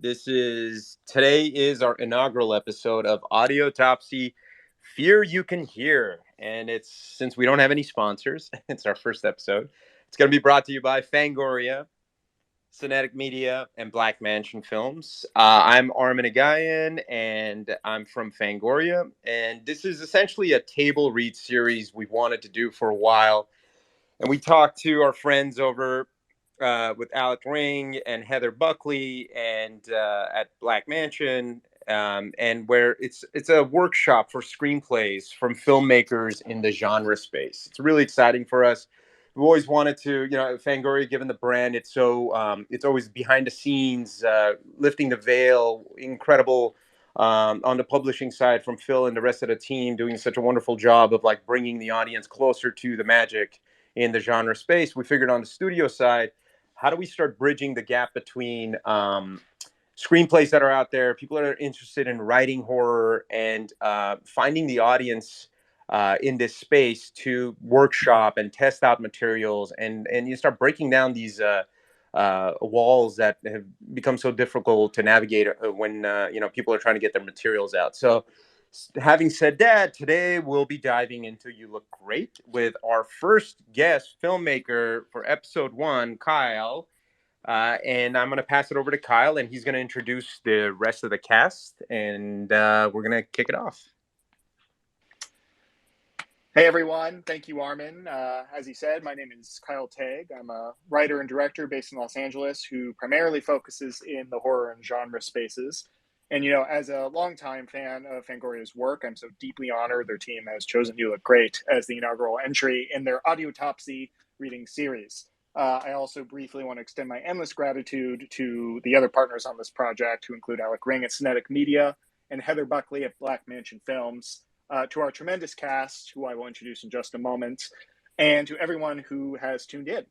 Today is our inaugural episode of AUDIOTOPSY, Fear You Can Hear. And it's, since we don't have any sponsors, it's our first episode. It's going to be brought to you by Fangoria, Cinetic Media, and Black Mansion Films. I'm Armin Agayan, and I'm from Fangoria. And this is essentially a table read series we've wanted to do for a while. And we talked to our friends over with Alec Ring and Heather Buckley and at Black Mansion, and where it's a workshop for screenplays from filmmakers in the genre space. It's really exciting for us. We've always wanted to, Fangoria, given the brand, it's always behind the scenes, lifting the veil, incredible on the publishing side from Phil and the rest of the team, doing such a wonderful job of like bringing the audience closer to the magic in the genre space. We figured on the studio side, how do we start bridging the gap between screenplays that are out there, people that are interested in writing horror, and finding the audience in this space to workshop and test out materials, and you start breaking down these walls that have become so difficult to navigate when people are trying to get their materials out. So having said that, today we'll be diving into You Look Great with our first guest filmmaker for episode 1, Kyle. And I'm going to pass it over to Kyle, and he's going to introduce the rest of the cast, and we're going to kick it off. Hey, everyone. Thank you, Armin. As he said, my name is Kyle Tag. I'm a writer and director based in Los Angeles who primarily focuses in the horror and genre spaces. And, as a longtime fan of Fangoria's work, I'm so deeply honored their team has chosen You Look Great as the inaugural entry in their AUDIOTOPSY reading series. I also briefly want to extend my endless gratitude to the other partners on this project, who include Alec Ring at Cinetic Media and Heather Buckley at Black Mansion Films, to our tremendous cast, who I will introduce in just a moment, and to everyone who has tuned in.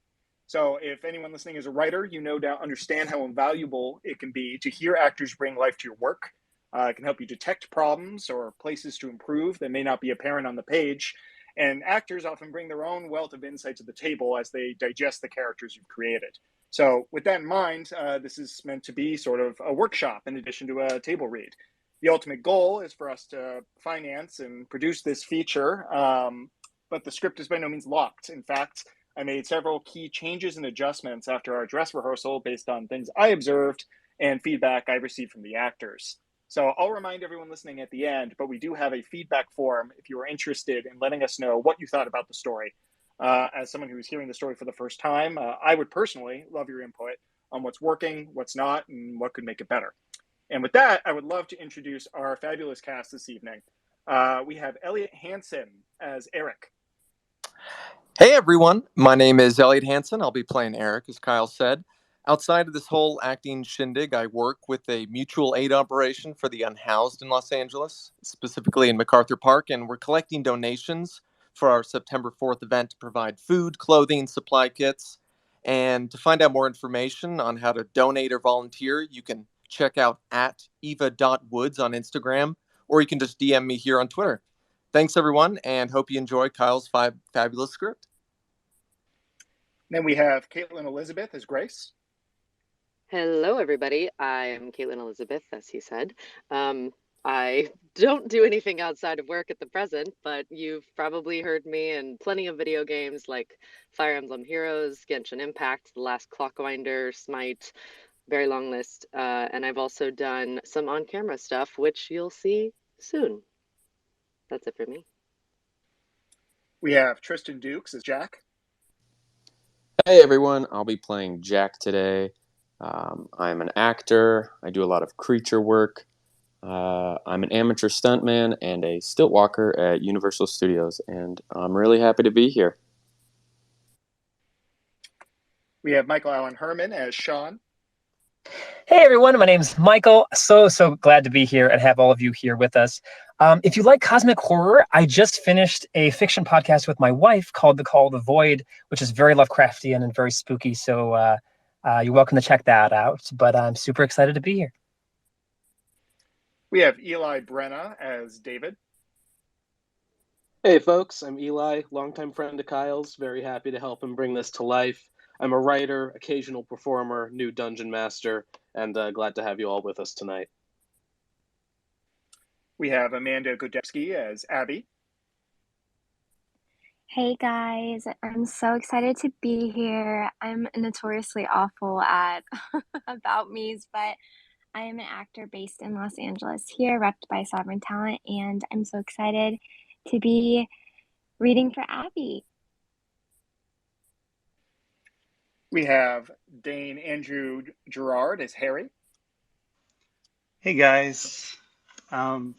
So if anyone listening is a writer, you no doubt understand how invaluable it can be to hear actors bring life to your work. It can help you detect problems or places to improve that may not be apparent on the page. And actors often bring their own wealth of insight to the table as they digest the characters you've created. So with that in mind, this is meant to be sort of a workshop in addition to a table read. The ultimate goal is for us to finance and produce this feature, but the script is by no means locked. In fact, I made several key changes and adjustments after our dress rehearsal based on things I observed and feedback I received from the actors. So I'll remind everyone listening at the end, but we do have a feedback form if you are interested in letting us know what you thought about the story. As someone who's hearing the story for the first time, I would personally love your input on what's working, what's not, and what could make it better. And with that, I would love to introduce our fabulous cast this evening. We have Elliot Hansen as Eric. Hey everyone, my name is Elliot Hansen. I'll be playing Eric, as Kyle said. Outside of this whole acting shindig, I work with a mutual aid operation for the unhoused in Los Angeles, specifically in MacArthur Park, and we're collecting donations for our September 4th event to provide food, clothing, supply kits. And to find out more information on how to donate or volunteer, you can check out at eva.woods on Instagram, or you can just DM me here on Twitter. Thanks, everyone, and hope you enjoy Kyle's fabulous script. Then we have Caitlin Elizabeth as Grace. Hello, everybody. I am Caitlin Elizabeth, as he said. I don't do anything outside of work at the present, but you've probably heard me in plenty of video games like Fire Emblem Heroes, Genshin Impact, The Last Clockwinder, Smite, very long list. And I've also done some on-camera stuff, which you'll see soon. That's it for me. We have Tristan Dukes as Jack. Hey everyone, I'll be playing Jack today. I'm an actor. I do a lot of creature work. I'm an amateur stuntman and a stilt walker at Universal Studios, and I'm really happy to be here. We have Michael Allen Herman as Sean. Hey everyone, my name's Michael. So glad to be here and have all of you here with us. If you like cosmic horror, I just finished a fiction podcast with my wife called The Call of the Void, which is very Lovecraftian and very spooky. So you're welcome to check that out. But I'm super excited to be here. We have Eli Brenna as David. Hey folks, I'm Eli, longtime friend of Kyle's. Very happy to help him bring this to life. I'm a writer, occasional performer, new dungeon master, and glad to have you all with us tonight. We have Amanda Godevski as Abby. Hey guys, I'm so excited to be here. I'm notoriously awful at about me's, but I am an actor based in Los Angeles here, repped by Sovereign Talent, and I'm so excited to be reading for Abby. We have Dane Andrew Gerard as Harry. Hey guys, I'm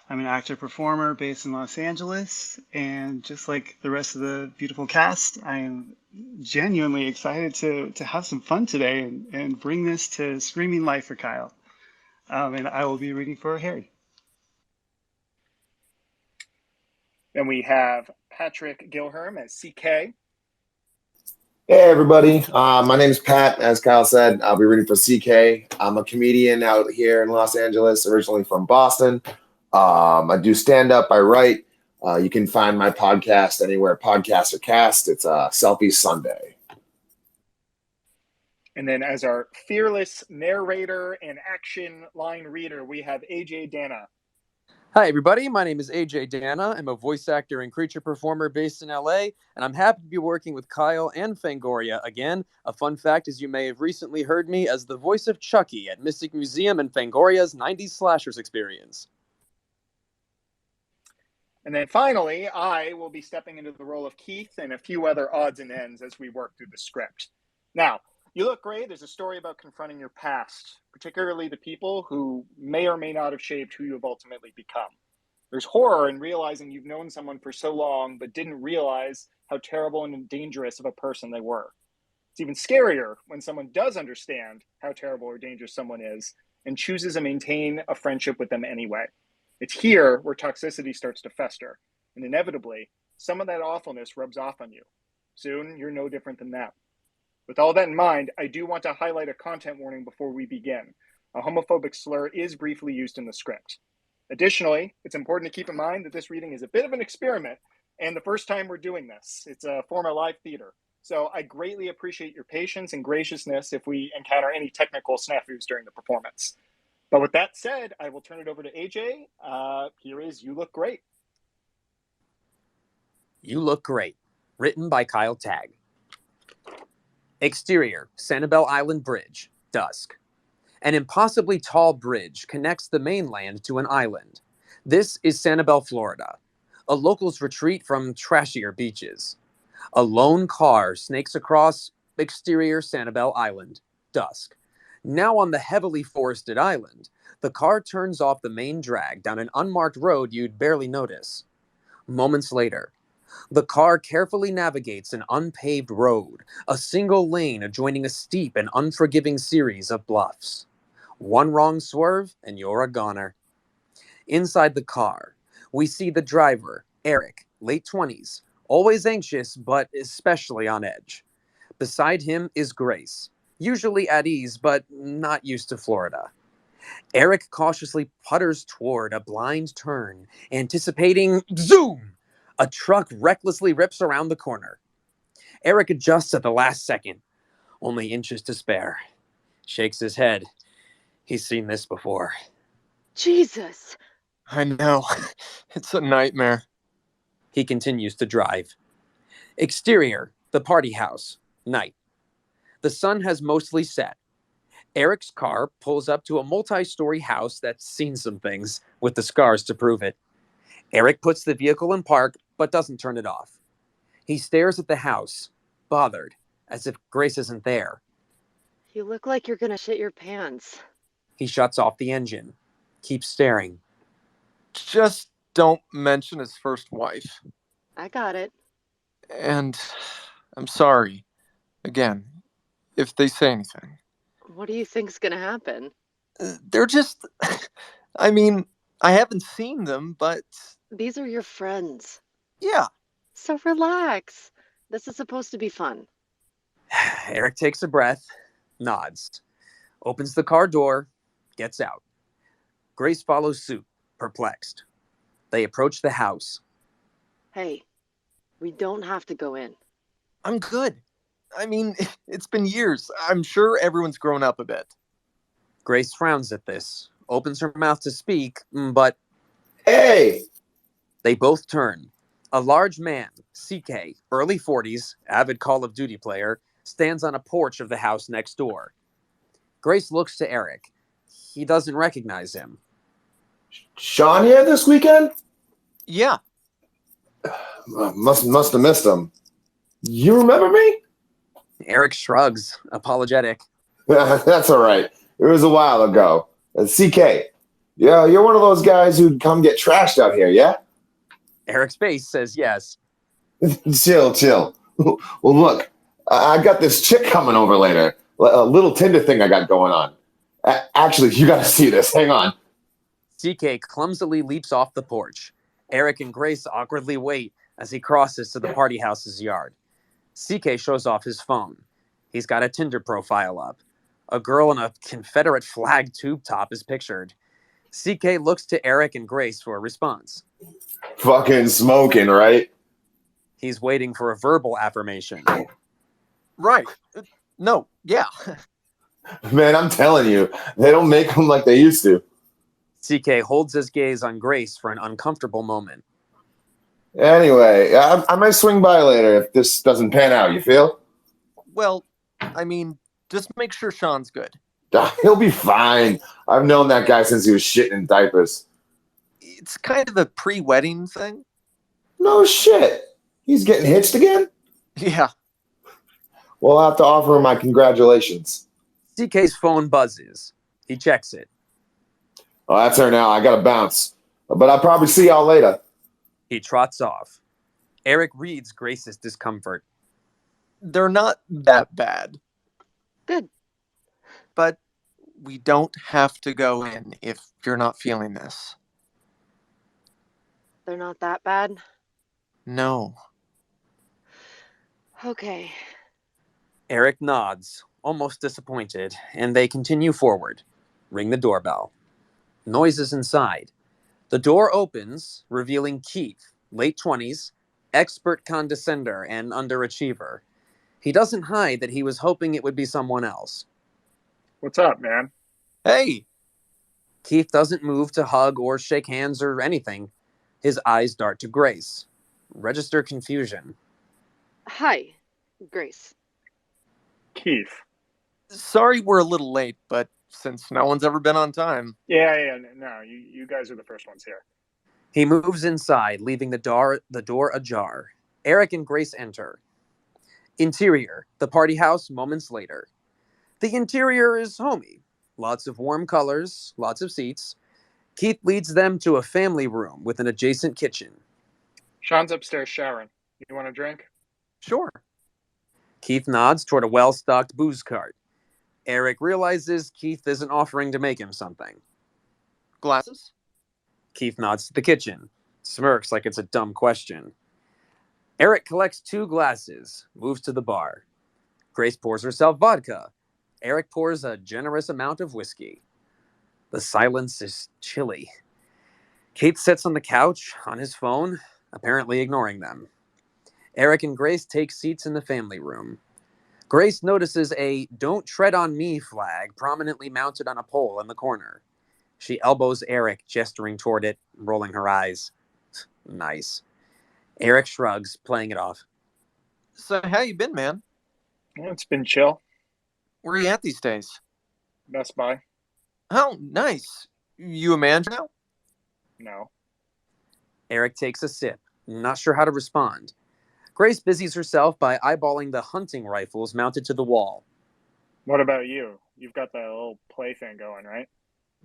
an actor performer based in Los Angeles, and just like the rest of the beautiful cast, I am genuinely excited to have some fun today and bring this to screaming life for Kyle. And I will be reading for Harry. Then we have Patrick Gilherm as CK. Hey everybody, my name is Pat. As Kyle said, I'll be reading for CK. I'm a comedian out here in Los Angeles, originally from Boston. I do stand-up, I write. You can find my podcast anywhere podcasts are cast. It's Selfie Sunday. And then as our fearless narrator and action line reader, we have AJ Dana. Hi, everybody. My name is AJ Dana. I'm a voice actor and creature performer based in LA, and I'm happy to be working with Kyle and Fangoria again. A fun fact is you may have recently heard me as the voice of Chucky at Mystic Museum and Fangoria's 90s Slashers experience. And then finally, I will be stepping into the role of Keith and a few other odds and ends as we work through the script. Now, You Look Great is a story about confronting your past, particularly the people who may or may not have shaped who you have ultimately become. There's horror in realizing you've known someone for so long but didn't realize how terrible and dangerous of a person they were. It's even scarier when someone does understand how terrible or dangerous someone is and chooses to maintain a friendship with them anyway. It's here where toxicity starts to fester, and inevitably, some of that awfulness rubs off on you. Soon, you're no different than them. With all that in mind, I do want to highlight a content warning before we begin. A homophobic slur is briefly used in the script. Additionally, it's important to keep in mind that this reading is a bit of an experiment, and the first time we're doing this. It's a form of live theater. So I greatly appreciate your patience and graciousness if we encounter any technical snafus during the performance. But with that said, I will turn it over to AJ. Here is You Look Great. You Look Great, written by Kyle Tagg. Exterior, Sanibel Island Bridge, dusk. An impossibly tall bridge connects the mainland to an island. This is Sanibel, Florida, a local's retreat from trashier beaches. A lone car snakes across exterior Sanibel Island, dusk. Now on the heavily forested island, the car turns off the main drag down an unmarked road you'd barely notice. Moments later, the car carefully navigates an unpaved road, a single lane adjoining a steep and unforgiving series of bluffs. One wrong swerve and you're a goner. Inside the car, we see the driver, Eric, late 20s, always anxious but especially on edge. Beside him is Grace, usually at ease but not used to Florida. Eric cautiously putters toward a blind turn, anticipating zoom! A truck recklessly rips around the corner. Eric adjusts at the last second, only inches to spare. Shakes his head. He's seen this before. Jesus! I know. It's a nightmare. He continues to drive. Exterior, the party house, night. The sun has mostly set. Eric's car pulls up to a multi-story house that's seen some things, with the scars to prove it. Eric puts the vehicle in park, but doesn't turn it off. He stares at the house, bothered, as if Grace isn't there. You look like you're gonna shit your pants. He shuts off the engine, keeps staring. Just don't mention his first wife. I got it. And I'm sorry, again, if they say anything. What do you think's gonna happen? They're just... I mean, I haven't seen them, but... These are your friends. Yeah. So relax. This is supposed to be fun. Eric takes a breath, nods, opens the car door, gets out. Grace follows suit, perplexed. They approach the house. Hey, we don't have to go in. I'm good. I mean, it's been years. I'm sure everyone's grown up a bit. Grace frowns at this, opens her mouth to speak, but... Hey! They both turn. A large man, CK, early 40s, avid Call of Duty player, stands on a porch of the house next door. Grace looks to Eric. He doesn't recognize him. Sean here this weekend? Yeah. Must have missed him. You remember me? Eric shrugs, apologetic. That's all right. It was a while ago. CK, yeah, you're one of those guys who'd come get trashed out here, yeah? Eric's face says yes. Chill. Well, look, I got this chick coming over later. A little Tinder thing I got going on. Actually, you got to see this. Hang on. CK clumsily leaps off the porch. Eric and Grace awkwardly wait as he crosses to the party house's yard. CK shows off his phone. He's got a Tinder profile up. A girl in a Confederate flag tube top is pictured. CK looks to Eric and Grace for a response. Fucking smoking, right? He's waiting for a verbal affirmation. Right. No, yeah. Man, I'm telling you, they don't make them like they used to. CK holds his gaze on Grace for an uncomfortable moment. Anyway, I might swing by later if this doesn't pan out, you feel? Well, I mean, just make sure Sean's good. He'll be fine. I've known that guy since he was shitting in diapers. It's kind of a pre-wedding thing. No shit. He's getting hitched again? Yeah. Well, I'll have to offer him my congratulations. CK's phone buzzes. He checks it. Oh, that's her now. I gotta bounce. But I'll probably see y'all later. He trots off. Eric reads Grace's discomfort. They're not that bad. Good. But we don't have to go in if you're not feeling this. They're not that bad? No. Okay. Eric nods, almost disappointed, and they continue forward. Ring the doorbell. Noises inside. The door opens, revealing Keith, late 20s, expert condescender and underachiever. He doesn't hide that he was hoping it would be someone else. What's up, man? Hey! Keith doesn't move to hug or shake hands or anything. His eyes dart to Grace. Register confusion. Hi, Grace. Keith. Sorry we're a little late, but since no one's ever been on time. Yeah, no, you guys are the first ones here. He moves inside, leaving the door ajar. Eric and Grace enter. Interior, the party house moments later. The interior is homey. Lots of warm colors, lots of seats. Keith leads them to a family room with an adjacent kitchen. Sean's upstairs showering. You want a drink? Sure. Keith nods toward a well-stocked booze cart. Eric realizes Keith isn't offering to make him something. Glasses? Keith nods to the kitchen, smirks like it's a dumb question. Eric collects 2 glasses, moves to the bar. Grace pours herself vodka. Eric pours a generous amount of whiskey. The silence is chilly. Keith sits on the couch, on his phone, apparently ignoring them. Eric and Grace take seats in the family room. Grace notices a "Don't Tread on Me" flag prominently mounted on a pole in the corner. She elbows Eric, gesturing toward it, rolling her eyes. Nice. Eric shrugs, playing it off. So how you been, man? Yeah, it's been chill. Where are you at these days? Best Buy? Oh, nice. You a manager now? No. Eric takes a sip, not sure how to respond. Grace busies herself by eyeballing the hunting rifles mounted to the wall. What about you? You've got that little play thing going, right?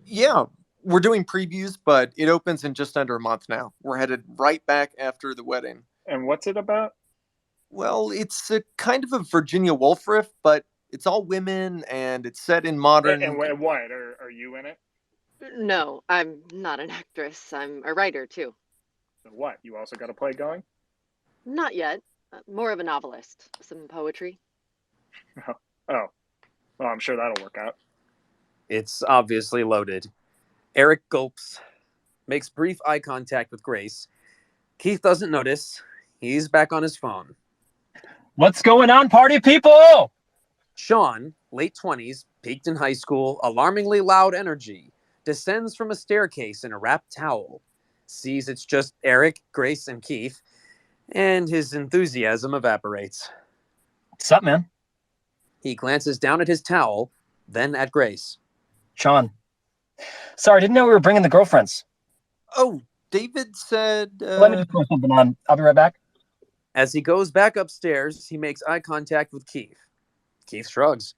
Yeah, we're doing previews, but it opens in just under a month now. We're headed right back after the wedding. And what's it about? Well, it's a kind of a Virginia Woolf riff, but it's all women and it's set in modern... And what? Are you in it? No, I'm not an actress. I'm a writer, too. So what? You also got a play going? Not yet. More of a novelist. Some poetry. Oh. Well, I'm sure that'll work out. It's obviously loaded. Eric gulps, makes brief eye contact with Grace. Keith doesn't notice. He's back on his phone. What's going on, party people? Sean, late 20s, peaked in high school, alarmingly loud energy, descends from a staircase in a wrapped towel, sees it's just Eric, Grace, and Keith, and his enthusiasm evaporates. What's up, man? He glances down at his towel, then at Grace. Sean. Sorry, didn't know we were bringing the girlfriends. Oh, David said... Let me just put something on. I'll be right back. As he goes back upstairs, he makes eye contact with Keith. Keith shrugs.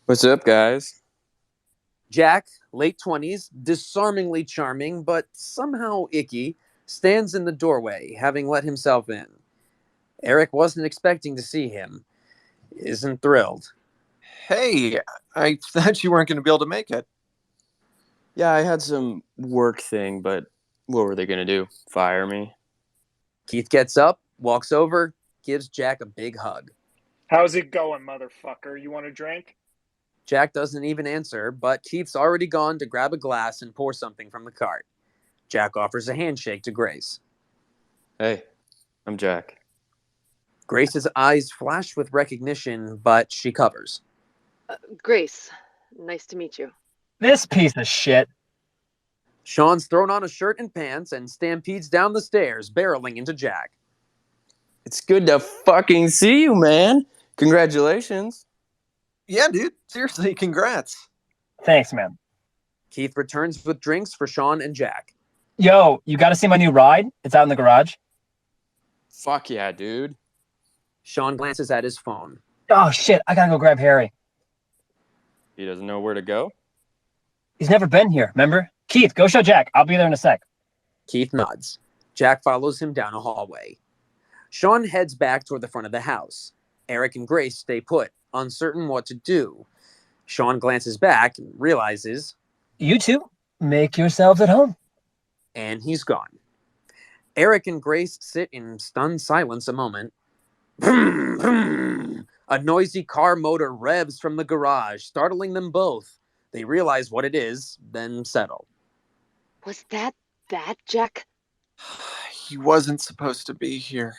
What's up, guys? Jack, late 20s, disarmingly charming, but somehow icky, stands in the doorway, having let himself in. Eric wasn't expecting to see him. Isn't thrilled. Hey, I thought you weren't going to be able to make it. Yeah, I had some work thing, but what were they going to do? Fire me? Keith gets up, walks over, gives Jack a big hug. How's it going, motherfucker? You want a drink? Jack doesn't even answer, but Keith's already gone to grab a glass and pour something from the cart. Jack offers a handshake to Grace. Hey, I'm Jack. Grace's eyes flash with recognition, but she covers. Grace, nice to meet you. This piece of shit. Sean's thrown on a shirt and pants and stampedes down the stairs, barreling into Jack. It's good to fucking see you, man. Congratulations. Yeah, dude. Seriously, congrats. Thanks, man. Keith returns with drinks for Sean and Jack. Yo, you got to see my new ride? It's out in the garage. Fuck yeah, dude. Sean glances at his phone. Oh, shit. I got to go grab Harry. He doesn't know where to go? He's never been here, remember? Keith, go show Jack. I'll be there in a sec. Keith nods. Jack follows him down a hallway. Sean heads back toward the front of the house. Eric and Grace stay put, uncertain what to do. Sean glances back and realizes... You two, make yourselves at home. And he's gone. Eric and Grace sit in stunned silence a moment. A noisy car motor revs from the garage, startling them both. They realize what it is, then settle. Was that Jack? He wasn't supposed to be here.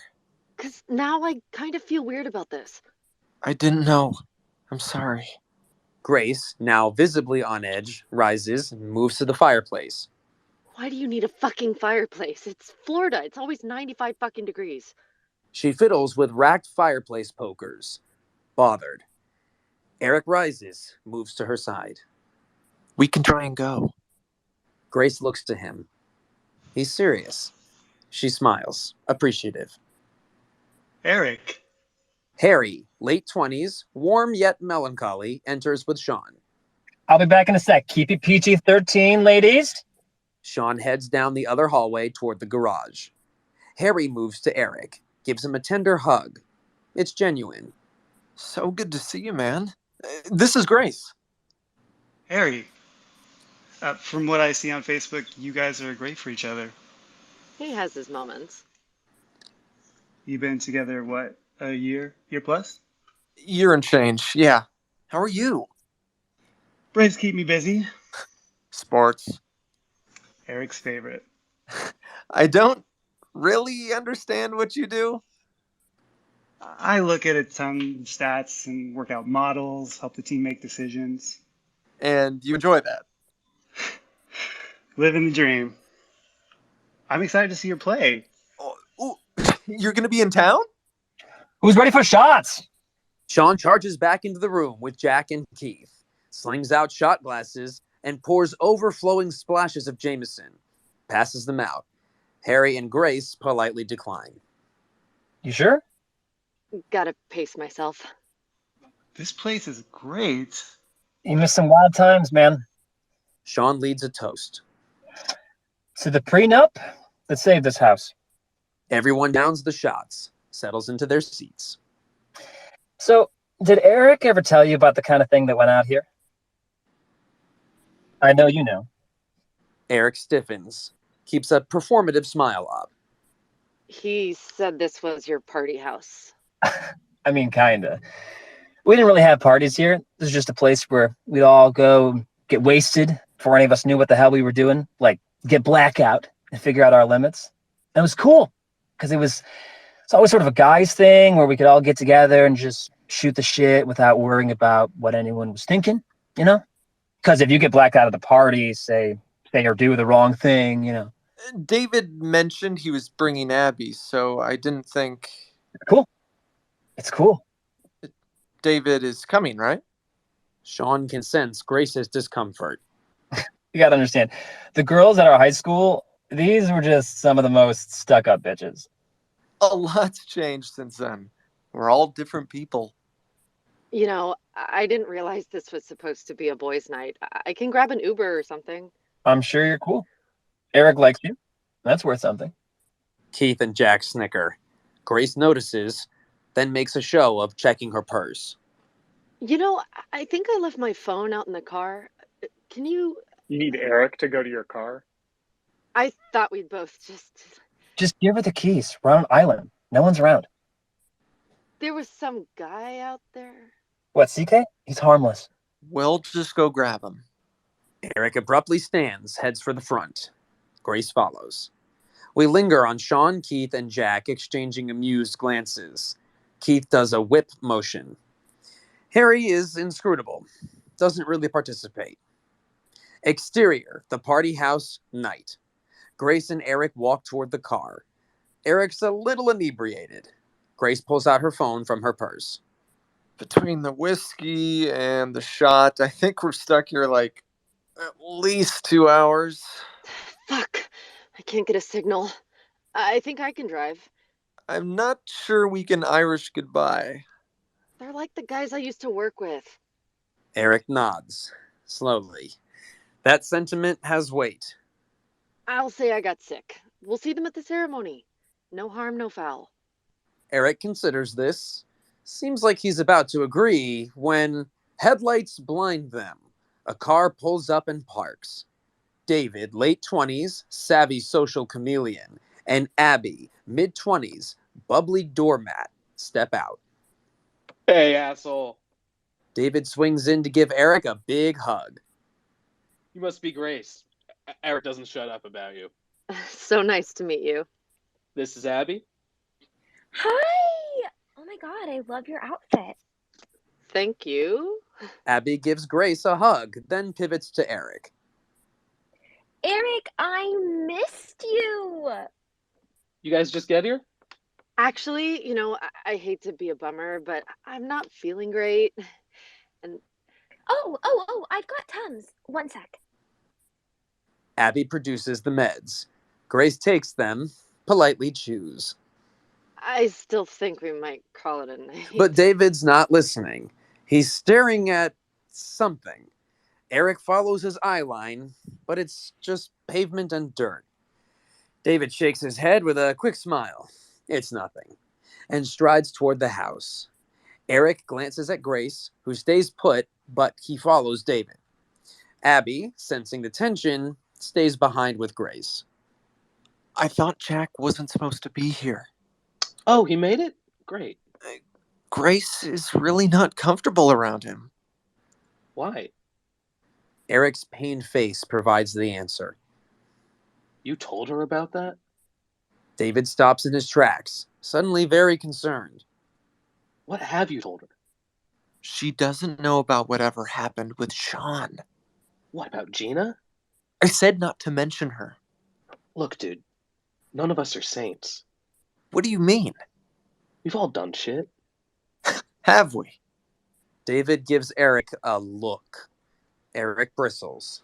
Because now I kind of feel weird about this. I didn't know. I'm sorry. Grace, now visibly on edge, rises and moves to the fireplace. Why do you need a fucking fireplace? It's Florida. It's always 95 fucking degrees. She fiddles with racked fireplace pokers. Bothered. Eric rises, moves to her side. We can try and go. Grace looks to him. He's serious. She smiles, appreciative. Eric. Harry, late 20s, warm yet melancholy, enters with Sean. I'll be back in a sec. Keep it PG-13, ladies. Sean heads down the other hallway toward the garage. Harry moves to Eric, gives him a tender hug. It's genuine. So good to see you, man. This is Grace. Harry. From what I see on Facebook, you guys are great for each other. He has his moments. You've been together, what, a year plus? Year and change, yeah. How are you? Braves keep me busy. Sports. Eric's favorite. I don't really understand what you do. I look at a ton of stats and work out models, help the team make decisions. And you enjoy that? Living the dream. I'm excited to see your play. Oh, you're going to be in town? Who's ready for shots? Sean charges back into the room with Jack and Keith, slings out shot glasses, and pours overflowing splashes of Jameson. Passes them out. Harry and Grace politely decline. You sure? Gotta pace myself. This place is great. You missed some wild times, man. Sean leads a toast. To the prenup that saved this house. Everyone downs the shots, settles into their seats. So, did Eric ever tell you about the kind of thing that went out here? I know you know. Eric stiffens, keeps a performative smile up. He said this was your party house. I mean, kinda. We didn't really have parties here. This is just a place where we'd all go get wasted before any of us knew what the hell we were doing. Like, get blackout and figure out our limits. And it was cool, because it was It's always sort of a guys thing where we could all get together and just shoot the shit without worrying about what anyone was thinking, you know? Because if you get blacked out of the party, say or do the wrong thing, you know. David mentioned he was bringing Abby, so I didn't think... Cool. It's cool. David is coming, right? Sean can sense Grace's discomfort. You gotta understand, the girls at our high school, these were just some of the most stuck-up bitches. A lot's changed since then. We're all different people. You know, I didn't realize this was supposed to be a boys' night. I can grab an Uber or something. I'm sure you're cool. Eric likes you. That's worth something. Keith and Jack snicker. Grace notices, then makes a show of checking her purse. You know, I think I left my phone out in the car. Can you... You need Eric to go to your car? I thought we'd both Just give her the keys. We're on an island. No one's around. There was some guy out there. What, CK? He's harmless. We'll just go grab him. Eric abruptly stands, heads for the front. Grace follows. We linger on Sean, Keith, and Jack exchanging amused glances. Keith does a whip motion. Harry is inscrutable. Doesn't really participate. Exterior, the party house, night. Grace and Eric walk toward the car. Eric's a little inebriated. Grace pulls out her phone from her purse. Between the whiskey and the shot, I think we're stuck here like at least 2 hours. Fuck. I can't get a signal. I think I can drive. I'm not sure we can Irish goodbye. They're like the guys I used to work with. Eric nods, slowly. That sentiment has weight. I'll say I got sick. We'll see them at the ceremony. No harm, no foul. Eric considers this. Seems like he's about to agree when headlights blind them. A car pulls up and parks. David, late 20s, savvy social chameleon, and Abby, mid-20s, bubbly doormat, step out. Hey, asshole. David swings in to give Eric a big hug. You must be Grace. Eric doesn't shut up about you. So nice to meet you. This is Abby. Hi! Oh my god, I love your outfit. Thank you. Abby gives Grace a hug, then pivots to Eric. Eric, I missed you! You guys just get here? Actually, you know, I hate to be a bummer, but I'm not feeling great. And Oh, I've got Tums. One sec. Abby produces the meds. Grace takes them, politely chews. I still think we might call it a night. But David's not listening. He's staring at something. Eric follows his eye line, but it's just pavement and dirt. David shakes his head with a quick smile. It's nothing. And strides toward the house. Eric glances at Grace, who stays put, but he follows David. Abby, sensing the tension, stays behind with Grace. I thought Jack wasn't supposed to be here. Oh, he made it? Great. Grace is really not comfortable around him. Why? Eric's pained face provides the answer. You told her about that? David stops in his tracks, suddenly very concerned. What have you told her? She doesn't know about whatever happened with Sean. What about Gina? I said not to mention her. Look, dude, none of us are saints. What do you mean? We've all done shit. Have we? David gives Eric a look. Eric bristles.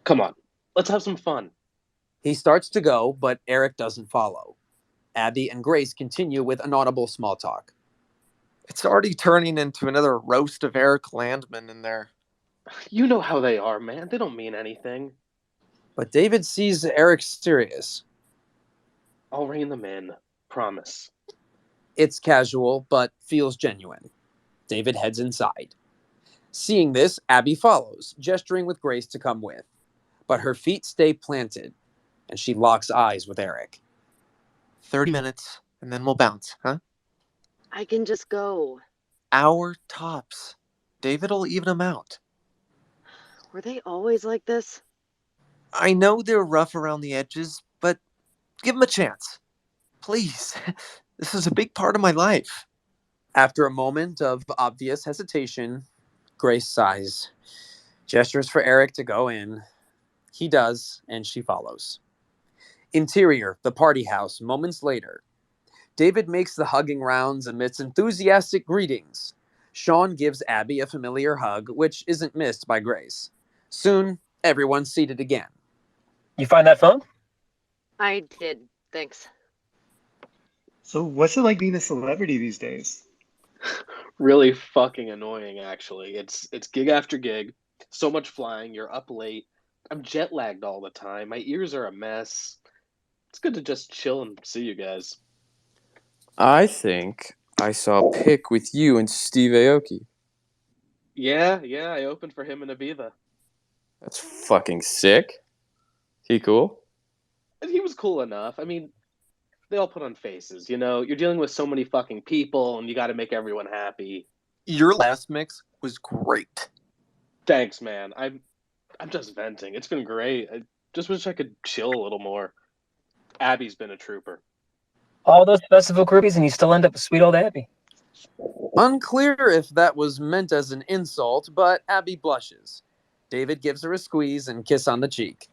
Come on, let's have some fun. He starts to go, but Eric doesn't follow. Abby and Grace continue with inaudible small talk. It's already turning into another roast of Eric Landman in there. You know how they are, man. They don't mean anything. But David sees Eric serious. I'll rein them in. Promise. It's casual, but feels genuine. David heads inside. Seeing this, Abby follows, gesturing with Grace to come with. But her feet stay planted, and she locks eyes with Eric. 30 minutes, and then we'll bounce, huh? I can just go. Hour tops. David'll even them out. Were they always like this? I know they're rough around the edges, but give them a chance. please. This is a big part of my life. After a moment of obvious hesitation, Grace sighs, gestures for Eric to go in. He does, and she follows. Interior, the party house, moments later. David makes the hugging rounds amidst enthusiastic greetings. Sean gives Abby a familiar hug, which isn't missed by Grace. Soon, everyone's seated again. You find that phone? I did, thanks. So what's it like being a celebrity these days? Really fucking annoying, actually. It's gig after gig. So much flying. You're up late. I'm jet lagged all the time. My ears are a mess. It's good to just chill and see you guys. I think I saw a pic with you and Steve Aoki. Yeah, I opened for him in Ibiza. That's fucking sick. He cool? And he was cool enough. I mean, they all put on faces, you know? You're dealing with so many fucking people, and you gotta make everyone happy. Your last mix was great. Thanks, man. I'm just venting. It's been great. I just wish I could chill a little more. Abby's been a trooper. All those festival groupies and you still end up with sweet old Abby. Unclear if that was meant as an insult, but Abby blushes. David gives her a squeeze and kiss on the cheek.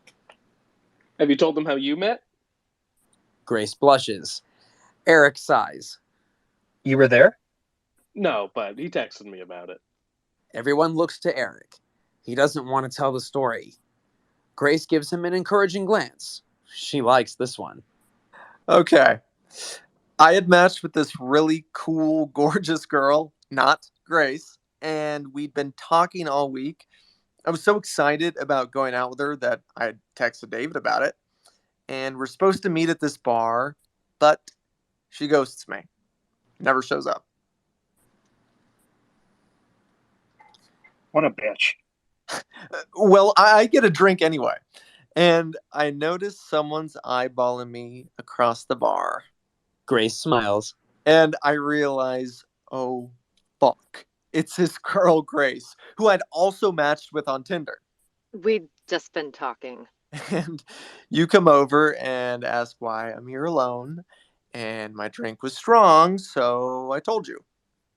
Have you told them how you met? Grace blushes. Eric sighs. You were there? No, but he texted me about it. Everyone looks to Eric. He doesn't want to tell the story. Grace gives him an encouraging glance. She likes this one. Okay. I had matched with this really cool, gorgeous girl, not Grace, and we'd been talking all week. I was so excited about going out with her that I had texted David about it. And we're supposed to meet at this bar, but she ghosts me. Never shows up. What a bitch. Well, I get a drink anyway. And I notice someone's eyeballing me across the bar. Grace smiles. And I realize, oh, fuck. It's this girl, Grace, who I'd also matched with on Tinder. We'd just been talking. And you come over and ask why I'm here alone. And my drink was strong, so I told you.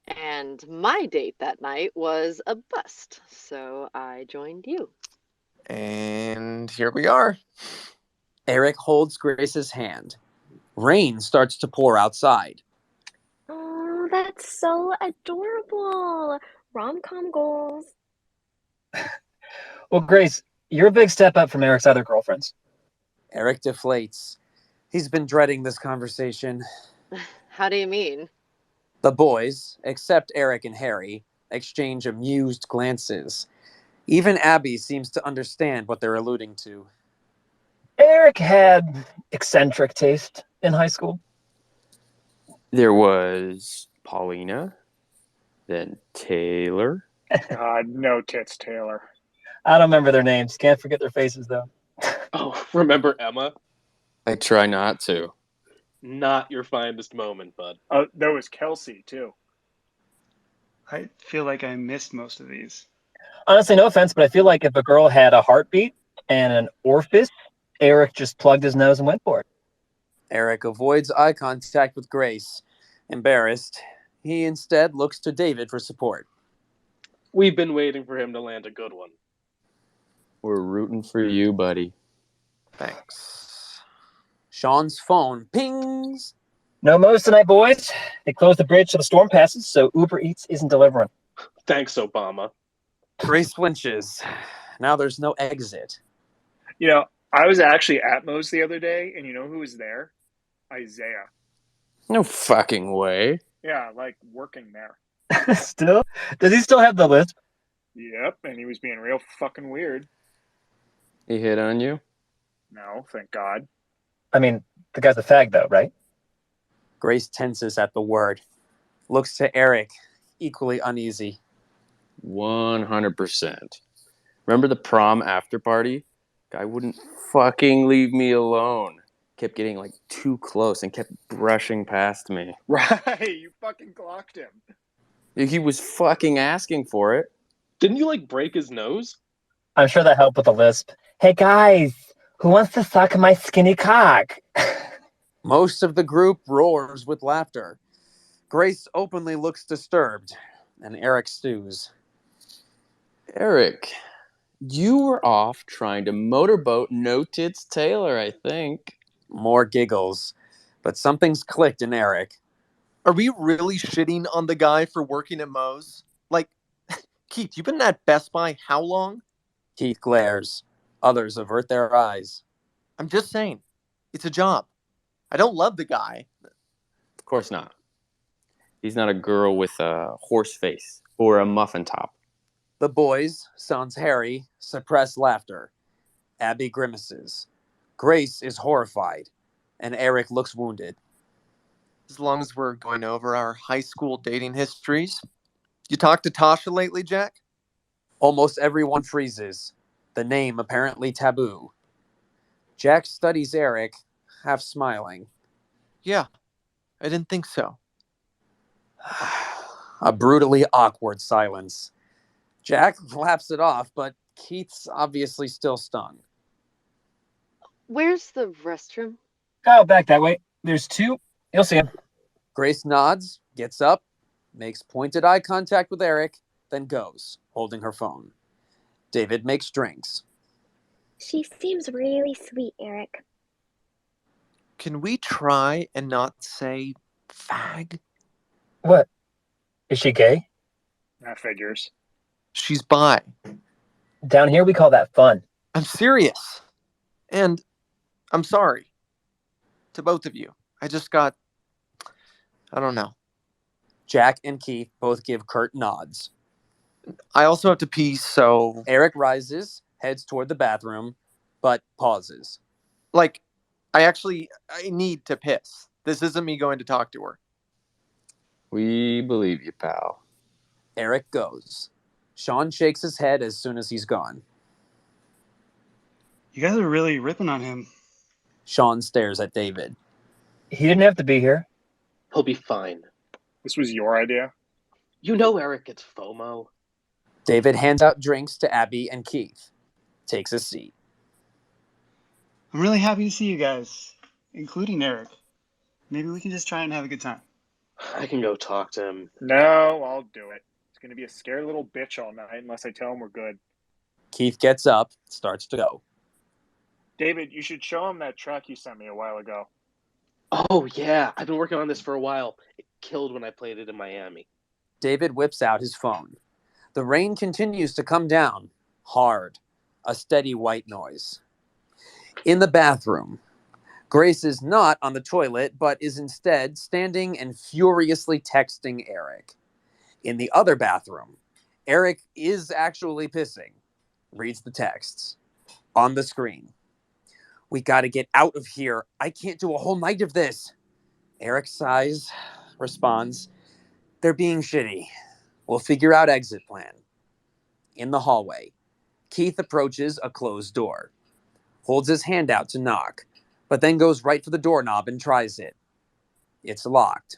And my date that night was a bust, so I joined you. And here we are. Eric holds Grace's hand. Rain starts to pour outside. Oh, that's so adorable. Rom-com goals. Well, Grace, you're a big step up from Eric's other girlfriends. Eric deflates. He's been dreading this conversation. How do you mean? The boys, except Eric and Harry, exchange amused glances. Even Abby seems to understand what they're alluding to. Eric had eccentric taste in high school. There was Paulina, then Taylor. God, no tits, Taylor. I don't remember their names. Can't forget their faces, though. Oh, remember Emma? I try not to. Not your finest moment, bud. Oh, there was Kelsey, too. I feel like I missed most of these. Honestly, no offense, but I feel like if a girl had a heartbeat and an orifice, Eric just plugged his nose and went for it. Eric avoids eye contact with Grace. Embarrassed, he instead looks to David for support. We've been waiting for him to land a good one. We're rooting for you, buddy. Thanks. Sean's phone pings. No mo's tonight, boys. They closed the bridge till the storm passes, so Uber Eats isn't delivering. Thanks, Obama. Grace flinches. Now there's no exit. You know, I was actually at Moe's the other day, and you know who was there? Isaiah. No fucking way. Yeah, like working there. Still? Does he still have the lisp? Yep, and he was being real fucking weird. He hit on you? No, thank God. I mean, the guy's a fag, though, right? Grace tenses at the word. Looks to Eric, equally uneasy. 100%. Remember the prom after party? Guy wouldn't fucking leave me alone. Kept getting like too close and kept brushing past me. Right, you fucking clocked him. He was fucking asking for it. Didn't you, like, break his nose? I'm sure that helped with the lisp. Hey, guys, who wants to suck my skinny cock? Most of the group roars with laughter. Grace openly looks disturbed, and Eric stews. Eric, you were off trying to motorboat No Tits Taylor, I think. More giggles, but something's clicked in Eric. Are we really shitting on the guy for working at Moe's? Like, Keith, you've been at Best Buy how long? Keith glares. Others avert their eyes. I'm just saying, it's a job. I don't love the guy. Of course not. He's not a girl with a horse face or a muffin top. The boys, sans Harry, suppress laughter. Abby grimaces. Grace is horrified, and Eric looks wounded. As long as we're going over our high school dating histories. You talked to Tasha lately, Jack? Almost everyone freezes, the name apparently taboo. Jack studies Eric, half smiling. Yeah, I didn't think so. A brutally awkward silence. Jack laughs it off, but Keith's obviously still stung. Where's the restroom? Oh, back that way. There's two. You'll see him. Grace nods, gets up, makes pointed eye contact with Eric, then goes, holding her phone. David makes drinks. She seems really sweet, Eric. Can we try and not say fag? What? Is she gay? That figures. She's bi. Down here, we call that fun. I'm serious. And I'm sorry. To both of you. I don't know. Jack and Keith both give curt nods. I also have to pee, so... Eric rises, heads toward the bathroom, but pauses. Like, I need to piss. This isn't me going to talk to her. We believe you, pal. Eric goes. Sean shakes his head as soon as he's gone. You guys are really ripping on him. Sean stares at David. He didn't have to be here. He'll be fine. This was your idea? You know Eric gets FOMO. David hands out drinks to Abby and Keith. Takes a seat. I'm really happy to see you guys, including Eric. Maybe we can just try and have a good time. I can go talk to him. No, I'll do it. He's going to be a scared little bitch all night unless I tell him we're good. Keith gets up, starts to go. David, you should show him that track you sent me a while ago. Oh, yeah. I've been working on this for a while. It killed when I played it in Miami. David whips out his phone. The rain continues to come down. Hard. A steady white noise. In the bathroom, Grace is not on the toilet, but is instead standing and furiously texting Eric. In the other bathroom, Eric is actually pissing. Reads the texts. On the screen. We gotta get out of here. I can't do a whole night of this. Eric sighs, responds, they're being shitty. We'll figure out exit plan. In the hallway, Keith approaches a closed door. Holds his hand out to knock, but then goes right for the doorknob and tries it. It's locked.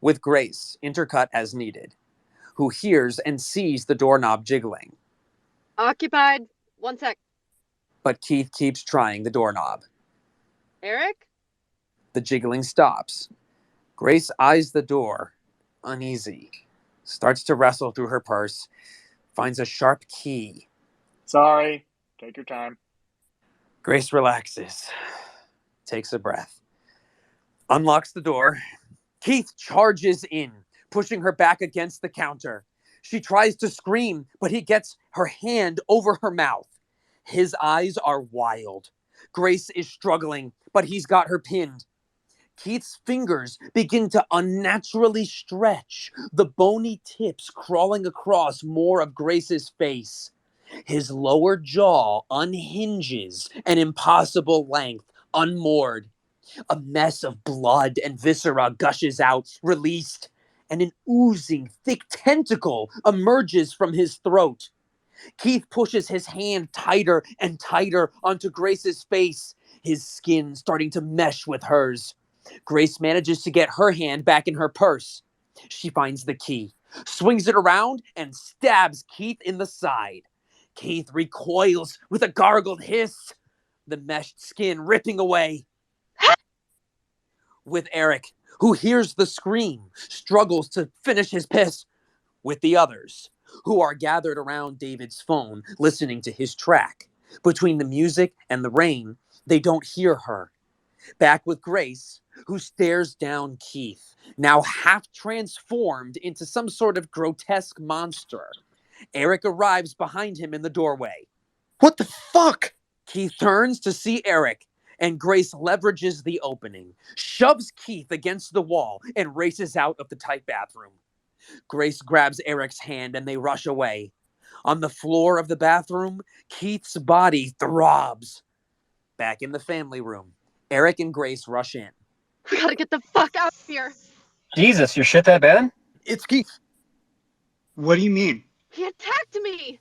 With Grace, intercut as needed, who hears and sees the doorknob jiggling. Occupied. 1 sec. But Keith keeps trying the doorknob. Eric? The jiggling stops. Grace eyes the door, uneasy. Starts to wrestle through her purse. Finds a sharp key. Sorry. Take your time. Grace relaxes. Takes a breath. Unlocks the door. Keith charges in, pushing her back against the counter. She tries to scream, but he gets her hand over her mouth. His eyes are wild. Grace is struggling, but he's got her pinned. Keith's fingers begin to unnaturally stretch, the bony tips crawling across more of Grace's face. His lower jaw unhinges, an impossible length, unmoored. A mess of blood and viscera gushes out, released, and an oozing, thick tentacle emerges from his throat. Keith pushes his hand tighter and tighter onto Grace's face, his skin starting to mesh with hers. Grace manages to get her hand back in her purse. She finds the key, swings it around, and stabs Keith in the side. Keith recoils with a gargled hiss, the meshed skin ripping away. with Eric, who hears the scream, struggles to finish his piss, with the others, who are gathered around David's phone, listening to his track. Between the music and the rain, they don't hear her. Back with Grace, who stares down Keith, now half transformed into some sort of grotesque monster. Eric arrives behind him in the doorway. What the fuck? Keith turns to see Eric, and Grace leverages the opening, shoves Keith against the wall, and races out of the tight bathroom. Grace grabs Eric's hand and they rush away. On the floor of the bathroom, Keith's body throbs. Back in the family room, Eric and Grace rush in. We gotta get the fuck out of here. Jesus, your shit that bad? It's Keith. What do you mean? He attacked me.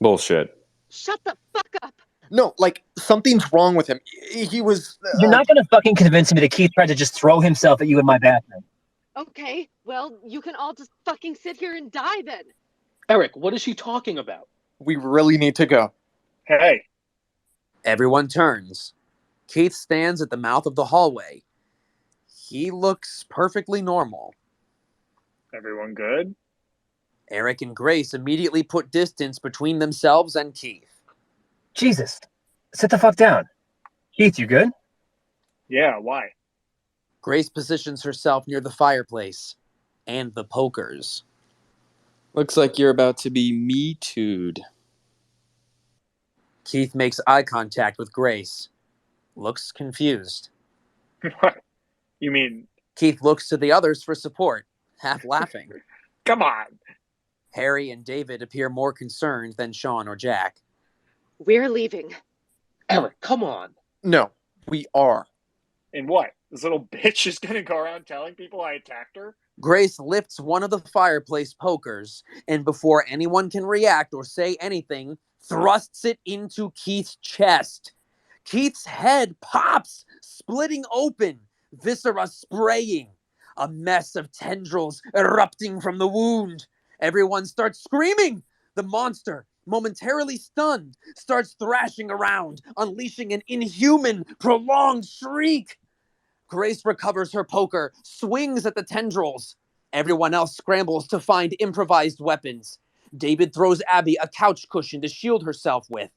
Bullshit. Shut the fuck up. No, like, something's wrong with him. He was... You're not gonna fucking convince me that Keith tried to just throw himself at you in my bathroom. Okay, well, you can all just fucking sit here and die then. Eric, what is she talking about? We really need to go. Hey, Everyone turns. Keith stands at the mouth of the hallway. He looks perfectly normal. everyone good? Eric and Grace immediately put distance between themselves and Keith. Jesus, sit the fuck down. Keith, you good? Yeah, why? Grace positions herself near the fireplace and the pokers. Looks like you're about to be Me Too'd. Keith makes eye contact with Grace. Looks confused. What? You mean, Keith looks to the others for support, half laughing. come on. Harry and David appear more concerned than Sean or Jack. We're leaving. Eric, come on. No, we are. And what? This little bitch is gonna go around telling people I attacked her? Grace lifts one of the fireplace pokers, and before anyone can react or say anything, thrusts it into Keith's chest. Keith's head pops, splitting open, viscera spraying. A mess of tendrils erupting from the wound. Everyone starts screaming. The monster, momentarily stunned, starts thrashing around, unleashing an inhuman, prolonged shriek. Grace recovers her poker, swings at the tendrils. Everyone else scrambles to find improvised weapons. David throws Abby a couch cushion to shield herself with.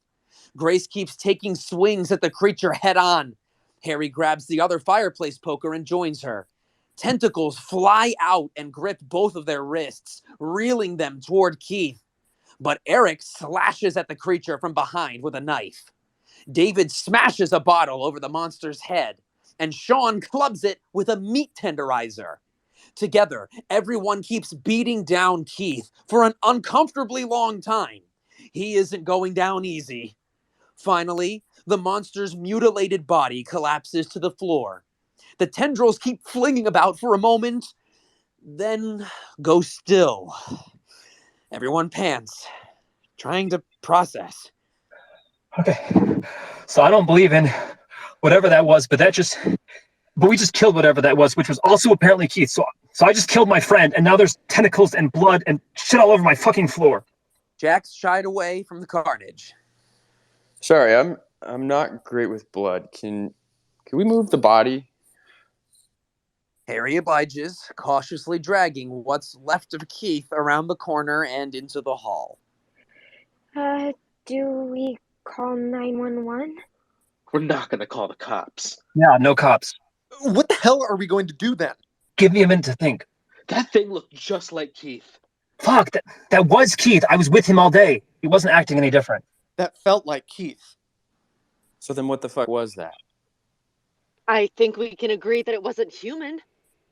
Grace keeps taking swings at the creature head on. Harry grabs the other fireplace poker and joins her. Tentacles fly out and grip both of their wrists, reeling them toward Keith. But Eric slashes at the creature from behind with a knife. David smashes a bottle over the monster's head, and Sean clubs it with a meat tenderizer. Together, everyone keeps beating down Keith for an uncomfortably long time. He isn't going down easy. Finally, the monster's mutilated body collapses to the floor. The tendrils keep flinging about for a moment, then go still. Everyone pants, trying to process. Okay. So I don't believe in whatever that was, but we just killed whatever that was, which was also apparently Keith. So I just killed my friend, and now there's tentacles and blood and shit all over my fucking floor. Jack's shied away from the carnage. Sorry, I'm not great with blood. Can we move the body? Harry obliges, cautiously dragging what's left of Keith around the corner and into the hall. Do we call 911? We're not going to call the cops. Yeah, no cops. What the hell are we going to do then? Give me a minute to think. That thing looked just like Keith. Fuck, that was Keith. I was with him all day. He wasn't acting any different. That felt like Keith. So then what the fuck was that? I think we can agree that it wasn't human.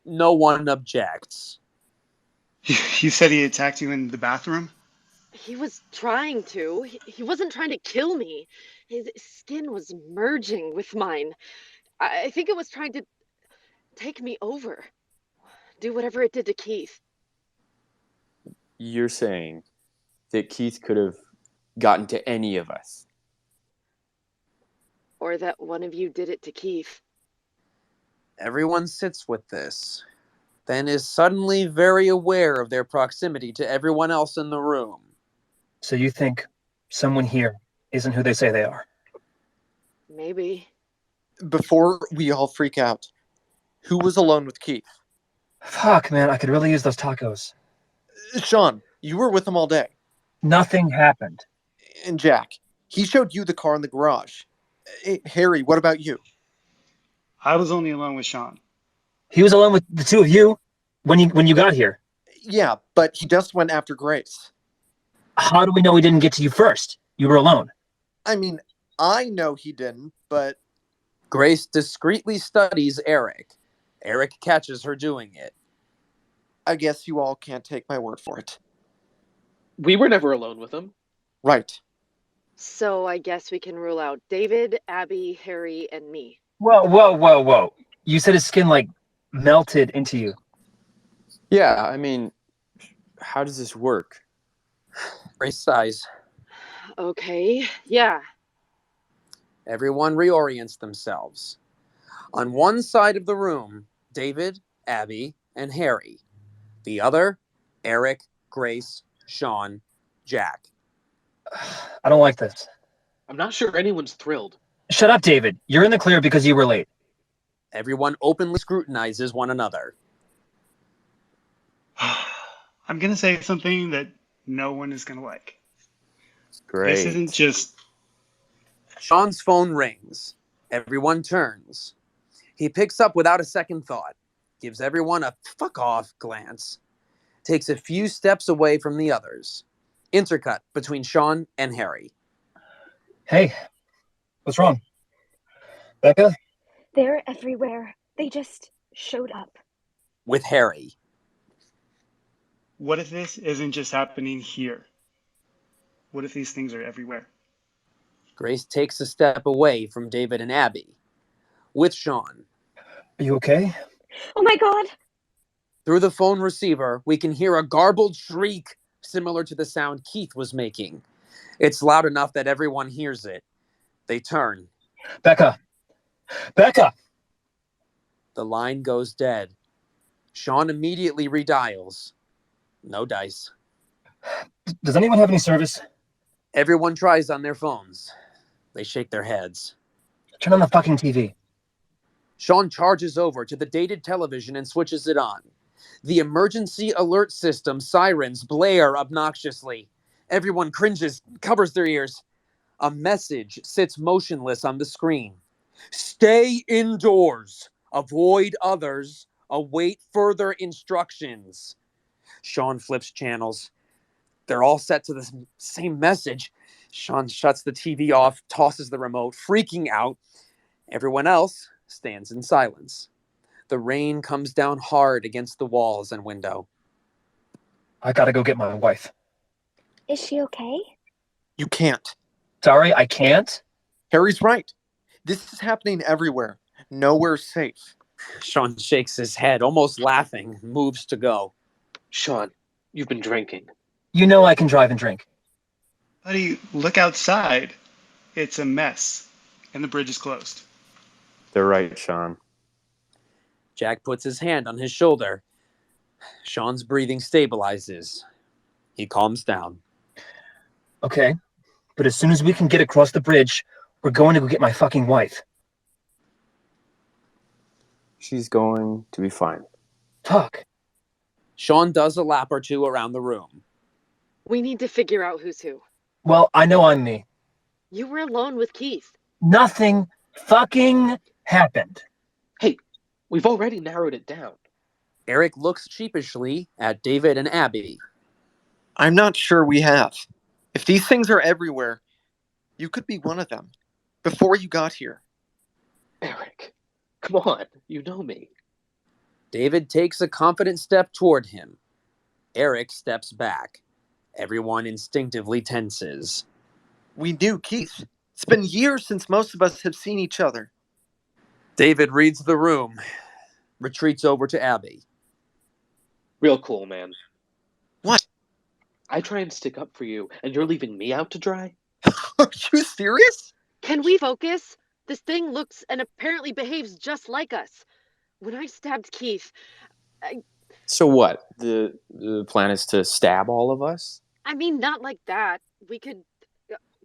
No one objects. You said he attacked you in the bathroom? He was trying to. He wasn't trying to kill me. His skin was merging with mine. I think it was trying to take me over. Do whatever it did to Keith. You're saying that Keith could have gotten to any of us? Or that one of you did it to Keith. Everyone sits with this, then is suddenly very aware of their proximity to everyone else in the room. So you think someone here isn't who they say they are? Maybe. Before we all freak out, Who was alone with Keith? Fuck, man, I could really use those tacos. Sean, you were with him all day. Nothing happened. And Jack, he showed you the car in the garage. Hey, Harry, what about you? I was only alone with Sean. He was alone with the two of you when you got here. Yeah, but he just went after Grace. How do we know he didn't get to you first? You were alone. I mean, I know he didn't, but... Grace discreetly studies Eric. Eric catches her doing it. I guess you all can't take my word for it. We were never alone with him. Right. So I guess we can rule out David, Abby, Harry, and me. Whoa. You said his skin, like, melted into you. Yeah, I mean, how does this work? Grace sighs. Okay, yeah. Everyone reorients themselves. On one side of the room, David, Abby, and Harry. The other, Eric, Grace, Sean, Jack. I don't like this. I'm not sure anyone's thrilled. Shut up, David. You're in the clear because you were late. Everyone openly scrutinizes one another. I'm going to say something that no one is going to like. Great. This isn't just... Sean's phone rings. Everyone turns. He picks up without a second thought, gives everyone a fuck off glance, takes a few steps away from the others. Intercut between Sean and Harry. Hey, what's wrong? Becca? They're everywhere. They just showed up. With Harry. What if this isn't just happening here? What if these things are everywhere? Grace takes a step away from David and Abby. With Sean. Are you okay? Oh my God! Through the phone receiver, we can hear a garbled shriek similar to the sound Keith was making. It's loud enough that everyone hears it. They turn. Becca! Becca! The line goes dead. Sean immediately redials. No dice. Does anyone have any service? Everyone tries on their phones. They shake their heads. Turn on the fucking TV. Sean charges over to the dated television and switches it on. The emergency alert system sirens blare obnoxiously. Everyone cringes, covers their ears. A message sits motionless on the screen. Stay indoors. Avoid others. Await further instructions. Sean flips channels. They're all set to the same message. Sean shuts the TV off, tosses the remote, freaking out. Everyone else stands in silence. The rain comes down hard against the walls and window. I gotta go get my wife. Is she okay? You can't. Sorry, I can't? Harry's right. This is happening everywhere. Nowhere's safe. Sean shakes his head, almost laughing, moves to go. Sean, you've been drinking. You know I can drive and drink. Buddy, look outside. It's a mess. And the bridge is closed. They're right, Sean. Jack puts his hand on his shoulder. Sean's breathing stabilizes. He calms down. Okay, but as soon as we can get across the bridge, we're going to go get my fucking wife. She's going to be fine. Fuck. Sean does a lap or two around the room. We need to figure out who's who. Well, I know I'm me. You were alone with Keith. Nothing fucking happened. Hey, we've already narrowed it down. Eric looks sheepishly at David and Abby. I'm not sure we have. If these things are everywhere, you could be one of them. Before you got here. Eric, come on, you know me. David takes a confident step toward him. Eric steps back. Everyone instinctively tenses. We knew Keith. It's been years since most of us have seen each other. David reads the room, retreats over to Abby. Real cool, man. What? I try and stick up for you, and you're leaving me out to dry? Are you serious? Can we focus? This thing looks and apparently behaves just like us. When I stabbed Keith, So what? The plan is to stab all of us? I mean, not like that. We could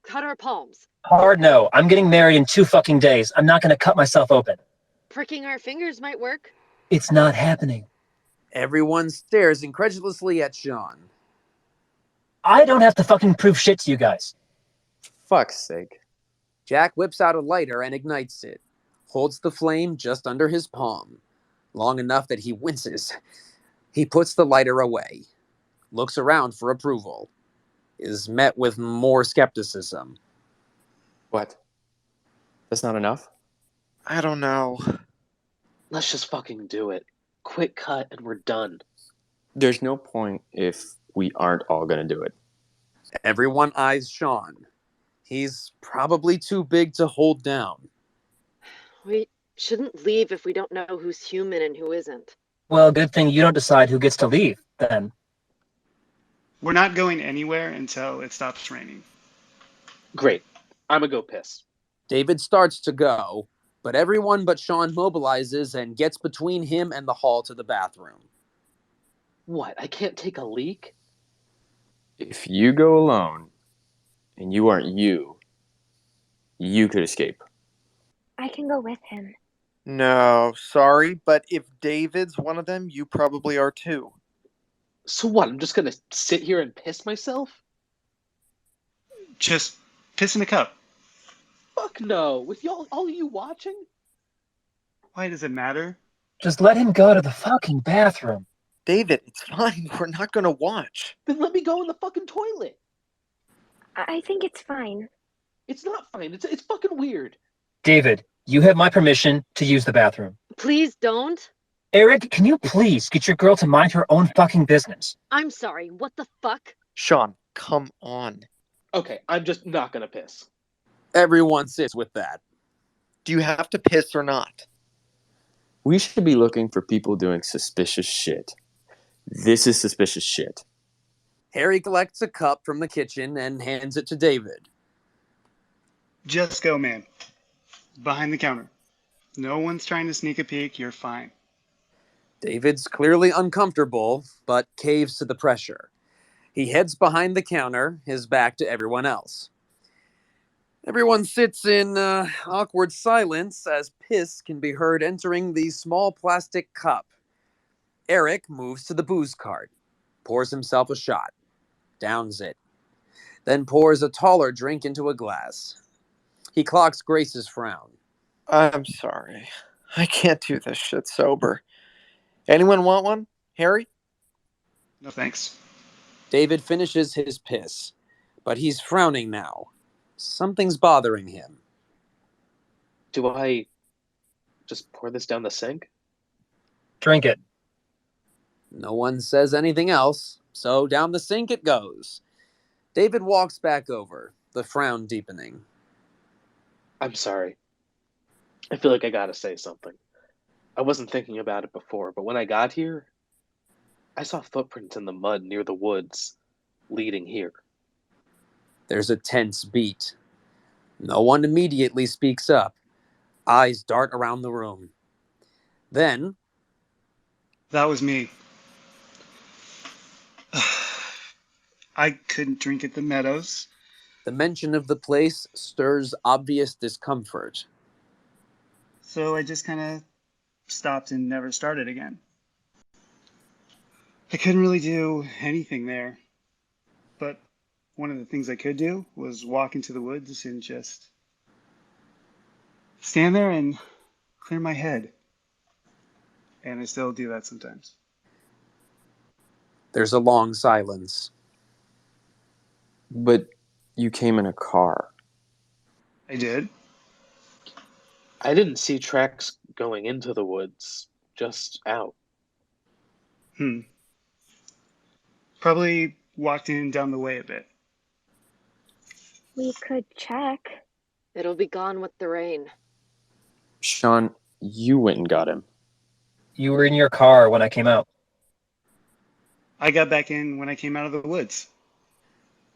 cut our palms. Hard no. I'm getting married in 2 fucking days. I'm not gonna cut myself open. Pricking our fingers might work. It's not happening. Everyone stares incredulously at Sean. I don't have to fucking prove shit to you guys. Fuck's sake. Jack whips out a lighter and ignites it, holds the flame just under his palm, long enough that he winces. He puts the lighter away, looks around for approval, is met with more skepticism. What? That's not enough? I don't know. Let's just fucking do it. Quick cut and we're done. There's no point if we aren't all gonna do it. Everyone eyes Sean. He's probably too big to hold down. We shouldn't leave if we don't know who's human and who isn't. Well, good thing you don't decide who gets to leave, then. We're not going anywhere until it stops raining. Great. I'ma go piss. David starts to go, but everyone but Sean mobilizes and gets between him and the hall to the bathroom. What? I can't take a leak? If you go alone, and you aren't you could escape. I can go with him. No, sorry, but if David's one of them, you probably are too. So what? I'm just gonna sit here and piss myself? Just piss in a cup. Fuck no. With all of you watching? Why does it matter? Just let him go to the fucking bathroom. David, it's fine. We're not gonna watch. Then let me go in the fucking toilet. I think it's fine. It's not fine. It's fucking weird. David, you have my permission to use the bathroom. Please don't. Eric, can you please get your girl to mind her own fucking business? I'm sorry, what the fuck? Sean, come on. Okay, I'm just not gonna piss. Everyone sits with that. Do you have to piss or not? We should be looking for people doing suspicious shit. This is suspicious shit. Harry collects a cup from the kitchen and hands it to David. Just go, man. Behind the counter. No one's trying to sneak a peek. You're fine. David's clearly uncomfortable, but caves to the pressure. He heads behind the counter, his back to everyone else. Everyone sits in awkward silence as piss can be heard entering the small plastic cup. Eric moves to the booze cart, pours himself a shot, downs it, then pours a taller drink into a glass. He clocks Grace's frown. I'm sorry. I can't do this shit sober. Anyone want one? Harry? No thanks. David finishes his piss, but he's frowning now. Something's bothering him. Do I just pour this down the sink? Drink it. No one says anything else, so down the sink it goes. David walks back over, the frown deepening. I'm sorry. I feel like I gotta say something. I wasn't thinking about it before, but when I got here, I saw footprints in the mud near the woods, leading here. There's a tense beat. No one immediately speaks up. Eyes dart around the room. Then... That was me. I couldn't drink at the Meadows. The mention of the place stirs obvious discomfort. So I just kind of stopped and never started again. I couldn't really do anything there. But one of the things I could do was walk into the woods and just stand there and clear my head. And I still do that sometimes. There's a long silence. But you came in a car. I did. I didn't see tracks going into the woods, just out. Probably walked in down the way a bit. We could check. It'll be gone with the rain. Sean, you went and got him. You were in your car when I came out. I got back in when I came out of the woods.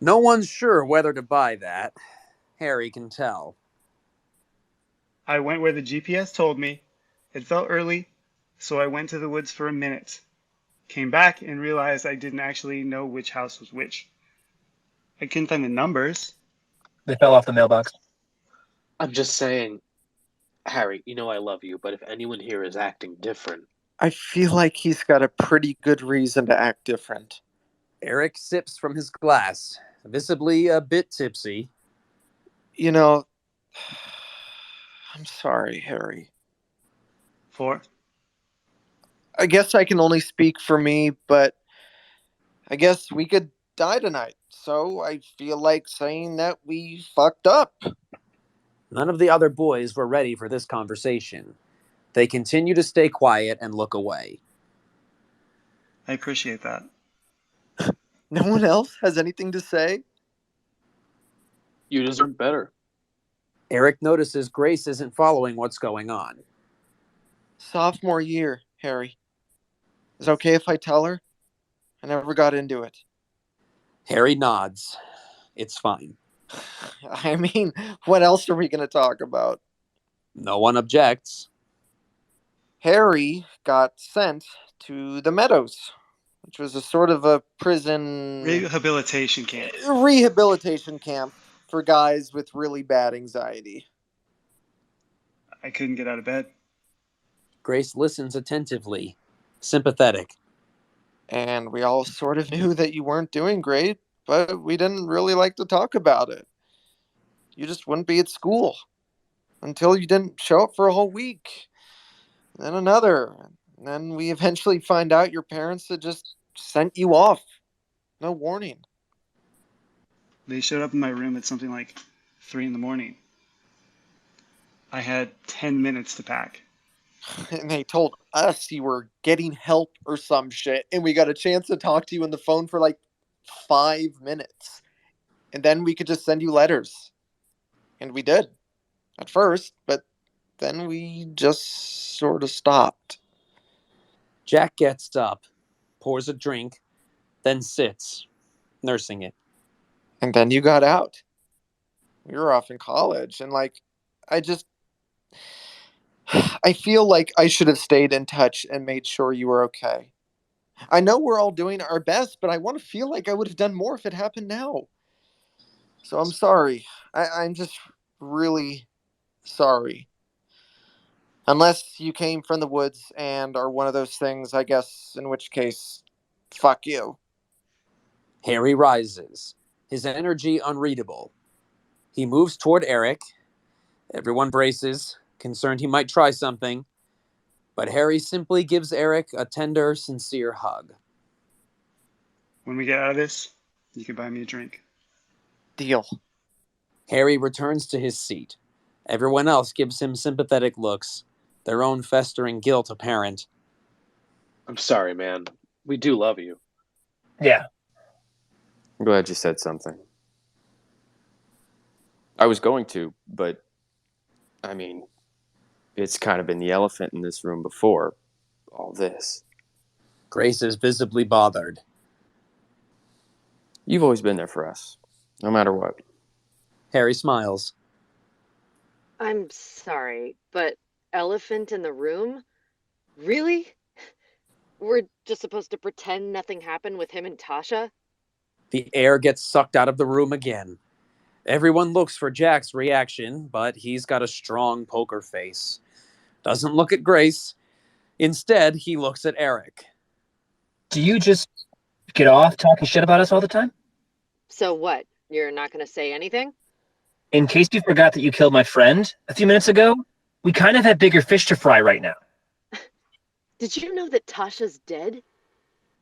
No one's sure whether to buy that. Harry can tell. I went where the GPS told me. It felt early, so I went to the woods for a minute. Came back and realized I didn't actually know which house was which. I couldn't find the numbers. They fell off the mailbox. I'm just saying, Harry, you know I love you, but if anyone here is acting different... I feel like he's got a pretty good reason to act different. Eric sips from his glass, visibly a bit tipsy. You know, I'm sorry, Harry. 4. I guess I can only speak for me, but I guess we could die tonight. So I feel like saying that we fucked up. None of the other boys were ready for this conversation. They continue to stay quiet and look away. I appreciate that. No one else has anything to say? You deserve better. Eric notices Grace isn't following what's going on. Sophomore year, Harry. Is it okay if I tell her? I never got into it. Harry nods. It's fine. I mean, what else are we going to talk about? No one objects. Harry got sent to the Meadows, which was a sort of a prison Rehabilitation camp. For guys with really bad anxiety. I couldn't get out of bed. Grace listens attentively, sympathetic. And we all sort of knew that you weren't doing great, but we didn't really like to talk about it. You just wouldn't be at school until you didn't show up for a whole week. Then another. And then we eventually find out your parents had just sent you off. No warning. They showed up in my room at something like 3 in the morning. I had 10 minutes to pack. And they told us you were getting help or some shit, and we got a chance to talk to you on the phone for like 5 minutes. And then we could just send you letters. And we did. At first, but then we just sort of stopped. Jack gets up, pours a drink, then sits, nursing it. And then you got out. We were off in college, and I feel like I should have stayed in touch and made sure you were okay. I know we're all doing our best, but I want to feel like I would have done more if it happened now. So I'm sorry. I'm just really sorry. Unless you came from the woods and are one of those things, I guess, in which case, fuck you. Harry rises, his energy unreadable. He moves toward Eric. Everyone braces, concerned he might try something. But Harry simply gives Eric a tender, sincere hug. When we get out of this, you can buy me a drink. Deal. Harry returns to his seat. Everyone else gives him sympathetic looks, their own festering guilt apparent. I'm sorry, man. We do love you. Yeah. I'm glad you said something. I was going to, but, I mean, it's kind of been the elephant in this room before. All this. Grace is visibly bothered. You've always been there for us, no matter what. Harry smiles. I'm sorry, but elephant in the room? Really? We're just supposed to pretend nothing happened with him and Tasha? The air gets sucked out of the room again. Everyone looks for Jack's reaction, but he's got a strong poker face. Doesn't look at Grace. Instead, he looks at Eric. Do you just get off talking shit about us all the time? So what? You're not going to say anything? In case you forgot that you killed my friend a few minutes ago, we kind of have bigger fish to fry right now. Did you know that Tasha's dead?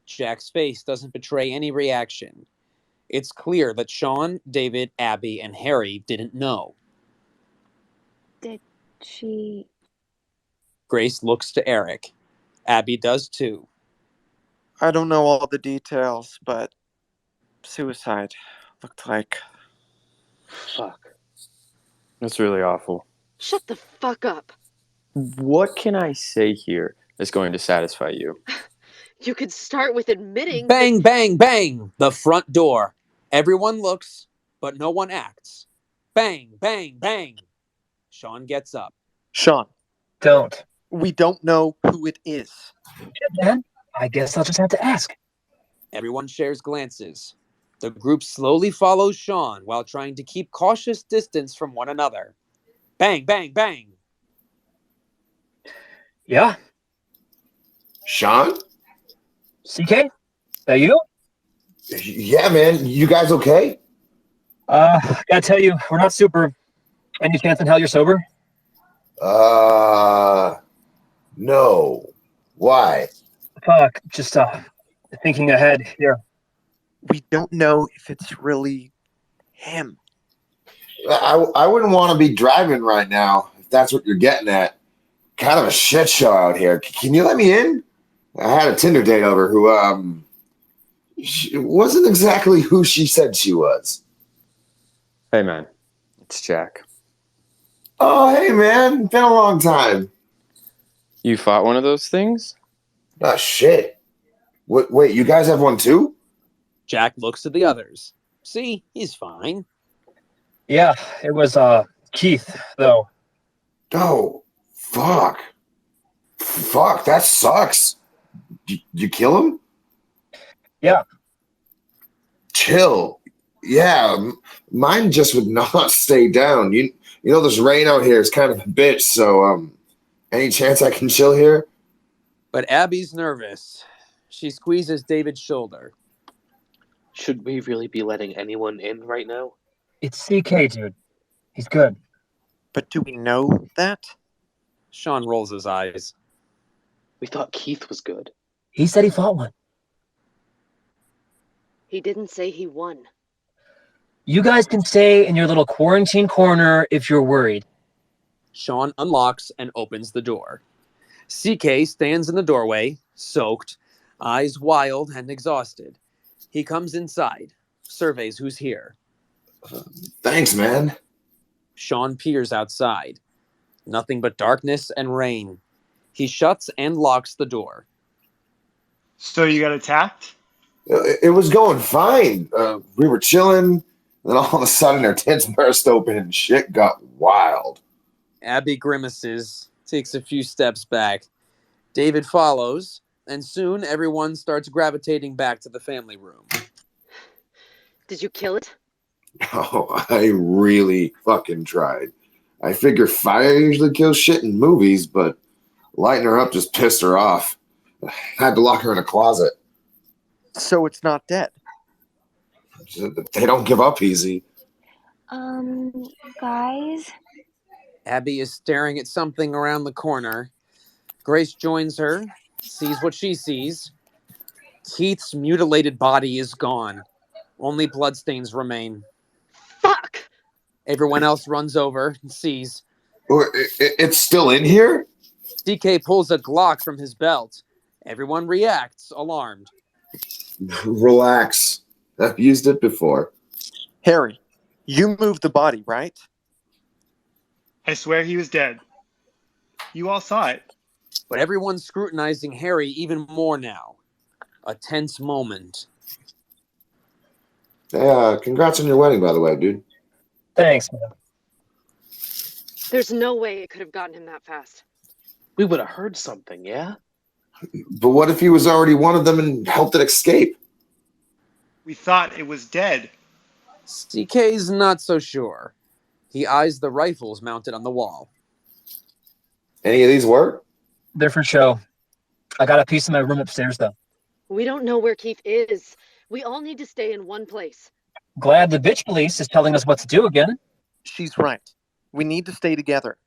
Jack's face doesn't betray any reaction. It's clear that Sean, David, Abby, and Harry didn't know. Did she... Grace looks to Eric. Abby does too. I don't know all the details, but suicide looked like. Fuck. That's really awful. Shut the fuck up. What can I say here that's going to satisfy you? You could start with admitting Bang, that... bang, bang! The front door. Everyone looks, but no one acts. Bang, bang, bang! Sean gets up. Sean. Don't. We don't know who it is. Then I guess I'll just have to ask. Everyone shares glances. The group slowly follows Sean while trying to keep cautious distance from one another. Bang, bang, bang! Yeah. Sean? CK? That you? Yeah, man. You guys okay? Gotta tell you, we're not super. Any chance in hell you're sober? No. Why? Fuck, just thinking ahead here. We don't know if it's really him. I wouldn't want to be driving right now, if that's what you're getting at. Kind of a shit show out here. Can you let me in? I had a Tinder date over who, she wasn't exactly who she said she was. Hey, man. It's Jack. Oh, hey, man. Been a long time. You fought one of those things? Oh, shit. Wait, you guys have one too? Jack looks to the others. See, he's fine. Yeah, it was Keith, though. Oh, fuck. Fuck, that sucks. You kill him? Yeah. Chill. Yeah, mine just would not stay down. You know this rain out here is kind of a bitch, so any chance I can chill here? But Abby's nervous. She squeezes David's shoulder. Should we really be letting anyone in right now? It's CK, dude. He's good. But do we know that? Sean rolls his eyes. We thought Keith was good. He said he fought one. He didn't say he won. You guys can stay in your little quarantine corner if you're worried. Sean unlocks and opens the door. CK stands in the doorway, soaked, eyes wild and exhausted. He comes inside, surveys who's here. Thanks, man. Sean peers outside. Nothing but darkness and rain. He shuts and locks the door. So you got attacked? It was going fine. We were chilling, then all of a sudden our tents burst open and shit got wild. Abby grimaces, takes a few steps back. David follows, and soon everyone starts gravitating back to the family room. Did you kill it? Oh, I really fucking tried. I figure fire usually kills shit in movies, but lighting her up just pissed her off. I had to lock her in a closet. So it's not dead. They don't give up easy. Guys? Abby is staring at something around the corner. Grace joins her, sees what she sees. Keith's mutilated body is gone. Only bloodstains remain. Fuck! Everyone else runs over and sees. It's still in here? DK pulls a Glock from his belt. Everyone reacts, alarmed. Relax. I've used it before. Harry, you moved the body, right? I swear he was dead. You all saw it. But everyone's scrutinizing Harry even more now. A tense moment. Yeah, congrats on your wedding, by the way, dude. Thanks, man. There's no way it could have gotten him that fast. We would have heard something, yeah? But what if he was already one of them and helped it escape? We thought it was dead. CK's not so sure. He eyes the rifles mounted on the wall. Any of these work? They're for show. I got a piece in my room upstairs, though. We don't know where Keith is. We all need to stay in one place. Glad the bitch police is telling us what to do again. She's right. We need to stay together.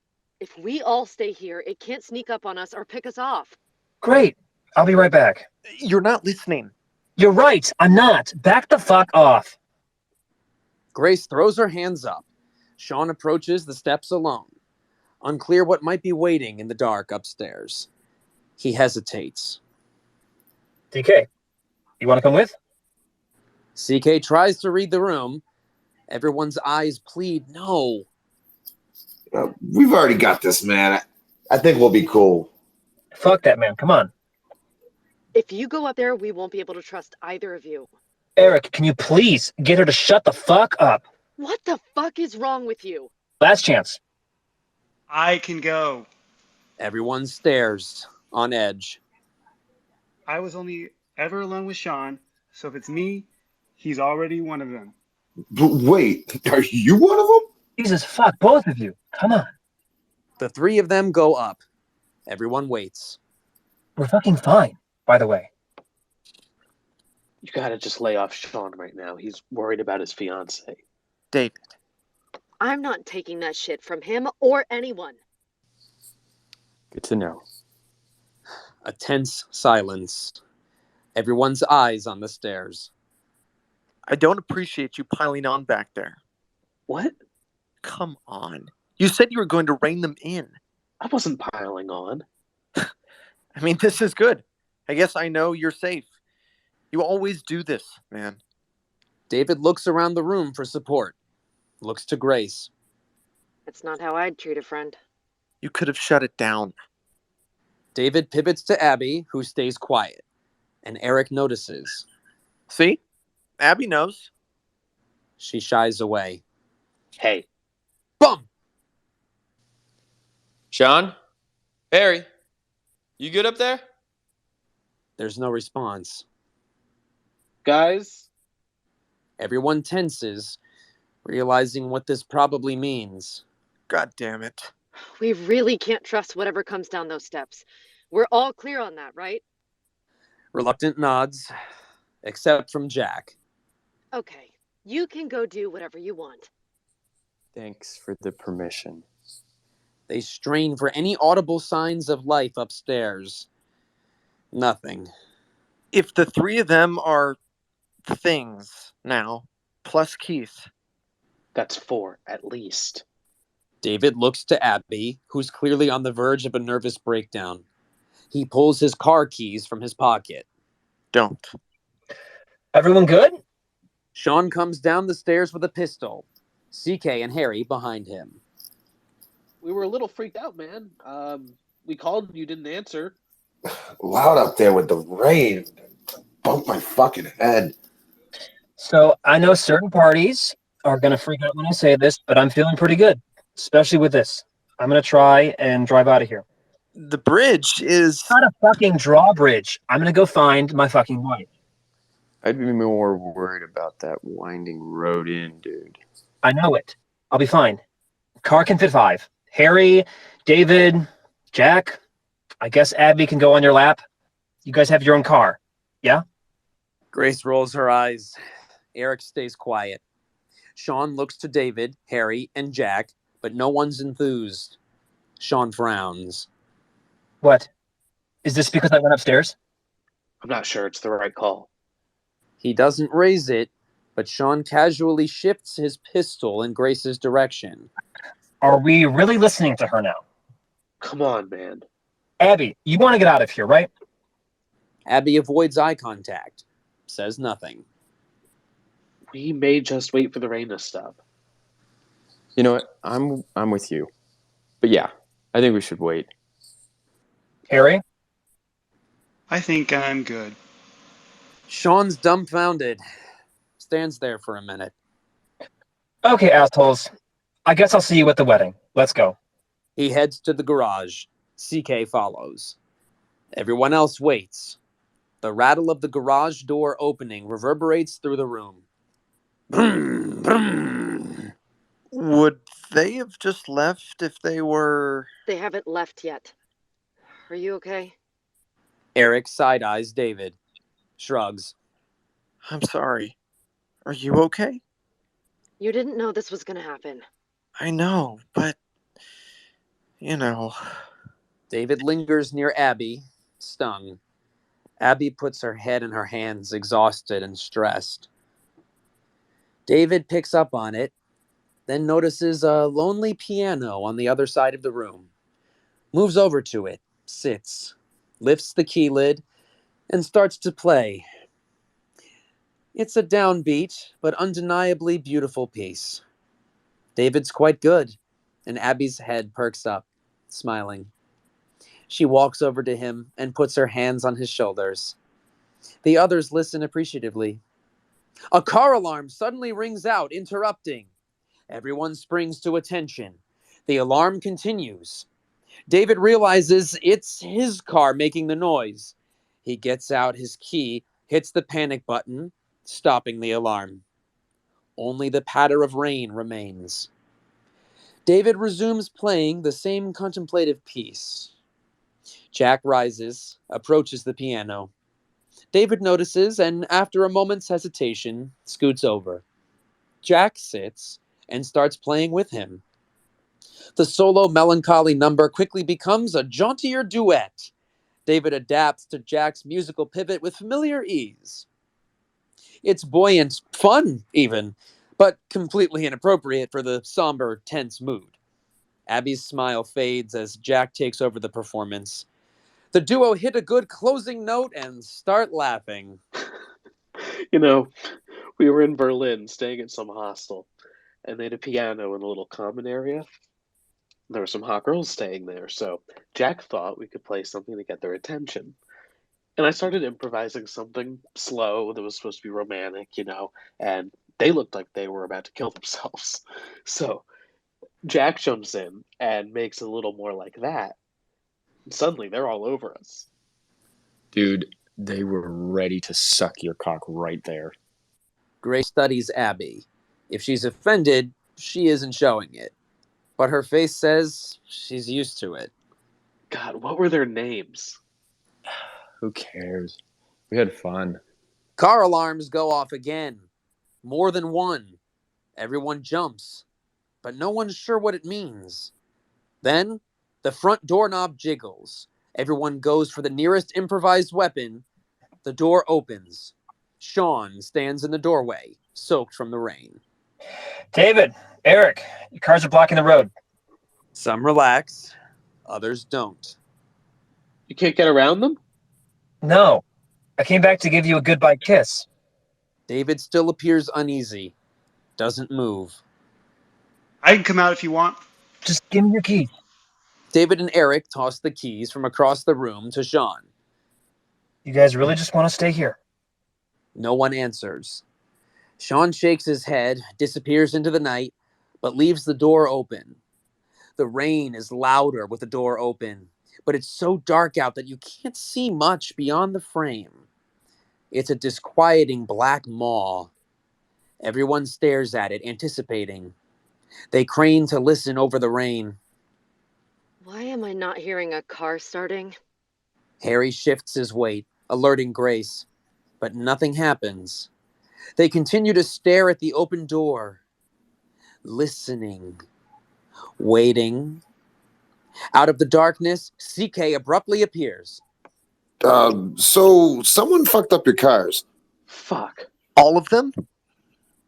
If we all stay here, it can't sneak up on us or pick us off. Great. I'll be right back. You're not listening. You're right. I'm not. Back the fuck off. Grace throws her hands up. Sean approaches the steps alone. Unclear what might be waiting in the dark upstairs. He hesitates. DK, you want to come with? CK tries to read the room. Everyone's eyes plead no. We've already got this, man. I think we'll be cool. Fuck that, man. Come on. If you go up there, we won't be able to trust either of you. Eric, can you please get her to shut the fuck up? What the fuck is wrong with you? Last chance. I can go. Everyone stares, on edge. I was only ever alone with Sean, so if it's me, he's already one of them. But wait, are you one of them? Jesus, fuck, both of you. Come on. The three of them go up. Everyone waits. We're fucking fine, by the way. You gotta just lay off Sean right now. He's worried about his fiance. David. I'm not taking that shit from him or anyone. Good to know. A tense silence. Everyone's eyes on the stairs. I don't appreciate you piling on back there. What? Come on. You said you were going to rein them in. I wasn't piling on. I mean, this is good. I guess I know you're safe. You always do this, man. David looks around the room for support. Looks to Grace. It's not how I'd treat a friend. You could have shut it down. David pivots to Abby, who stays quiet. And Eric notices. See? Abby knows. She shies away. Hey. Bum! Sean? Harry? You good up there? There's no response. Guys? Everyone tenses, realizing what this probably means. God damn it. We really can't trust whatever comes down those steps. We're all clear on that, right? Reluctant nods, except from Jack. Okay, you can go do whatever you want. Thanks for the permission. They strain for any audible signs of life upstairs. Nothing. If the three of them are things now, plus Keith. That's 4, at least. David looks to Abby, who's clearly on the verge of a nervous breakdown. He pulls his car keys from his pocket. Don't. Everyone good? Sean comes down the stairs with a pistol. CK and Harry behind him. We were a little freaked out, man. We called and you didn't answer. Loud up there with the rain. Bump my fucking head. So I know certain parties are going to freak out when I say this, but I'm feeling pretty good, especially with this. I'm going to try and drive out of here. The bridge is... It's not a fucking drawbridge. I'm going to go find my fucking wife. I'd be more worried about that winding road in, dude. I know it. I'll be fine. Car can fit 5. Harry, David, Jack. I guess Abby can go on your lap. You guys have your own car. Yeah? Grace rolls her eyes. Eric stays quiet. Sean looks to David, Harry, and Jack, but no one's enthused. Sean frowns. What? Is this because I went upstairs? I'm not sure it's the right call. He doesn't raise it, but Sean casually shifts his pistol in Grace's direction. Are we really listening to her now? Come on, man. Abby, you want to get out of here, right? Abby avoids eye contact. Says nothing. We may just wait for the rain to stop. You know what? I'm with you. But yeah, I think we should wait. Harry? I think I'm good. Sean's dumbfounded. Stands there for a minute. Okay, assholes. I guess I'll see you at the wedding. Let's go. He heads to the garage. CK follows. Everyone else waits. The rattle of the garage door opening reverberates through the room. Brum, brum. Would they have just left if they were... They haven't left yet. Are you okay? Eric side-eyes David. Shrugs. I'm sorry. Are you okay? You didn't know this was going to happen. I know, but... You know... David lingers near Abby, stung. Abby puts her head in her hands, exhausted and stressed. David picks up on it, then notices a lonely piano on the other side of the room. Moves over to it, sits, lifts the key lid, and starts to play. It's a downbeat, but undeniably beautiful piece. David's quite good, and Abby's head perks up, smiling. She walks over to him and puts her hands on his shoulders. The others listen appreciatively. A car alarm suddenly rings out, interrupting. Everyone springs to attention. The alarm continues. David realizes it's his car making the noise. He gets out his key, hits the panic button, stopping the alarm. Only the patter of rain remains. David resumes playing the same contemplative piece. Jack rises, approaches the piano. David notices and, after a moment's hesitation, scoots over. Jack sits and starts playing with him. The solo melancholy number quickly becomes a jauntier duet. David adapts to Jack's musical pivot with familiar ease. It's buoyant, fun even, but completely inappropriate for the somber, tense mood. Abby's smile fades as Jack takes over the performance. The duo hit a good closing note and start laughing. You know, we were in Berlin staying at some hostel, and they had a piano in a little common area. There were some hot girls staying there, so Jack thought we could play something to get their attention. And I started improvising something slow that was supposed to be romantic, and they looked like they were about to kill themselves. So Jack jumps in and makes it a little more like that. And suddenly they're all over us. Dude, they were ready to suck your cock right there. Grace studies Abby. If she's offended, she isn't showing it. But her face says she's used to it. God, what were their names? Who cares? We had fun. Car alarms go off again. More than one. Everyone jumps, but no one's sure what it means. Then, the front doorknob jiggles. Everyone goes for the nearest improvised weapon. The door opens. Sean stands in the doorway, soaked from the rain. David, Eric, your cars are blocking the road. Some relax, others don't. You can't get around them? No, I came back to give you a goodbye kiss. David still appears uneasy, doesn't move. I can come out if you want. Just give me your key. David and Eric toss the keys from across the room to Sean. You guys really just want to stay here? No one answers. Sean shakes his head, disappears into the night, but leaves the door open. The rain is louder with the door open, but it's so dark out that you can't see much beyond the frame. It's a disquieting black maw. Everyone stares at it, anticipating. They crane to listen over the rain. Why am I not hearing a car starting? Harry shifts his weight, alerting Grace, but nothing happens. They continue to stare at the open door, listening, waiting. Out of the darkness, CK abruptly appears. So someone fucked up your cars. Fuck. All of them?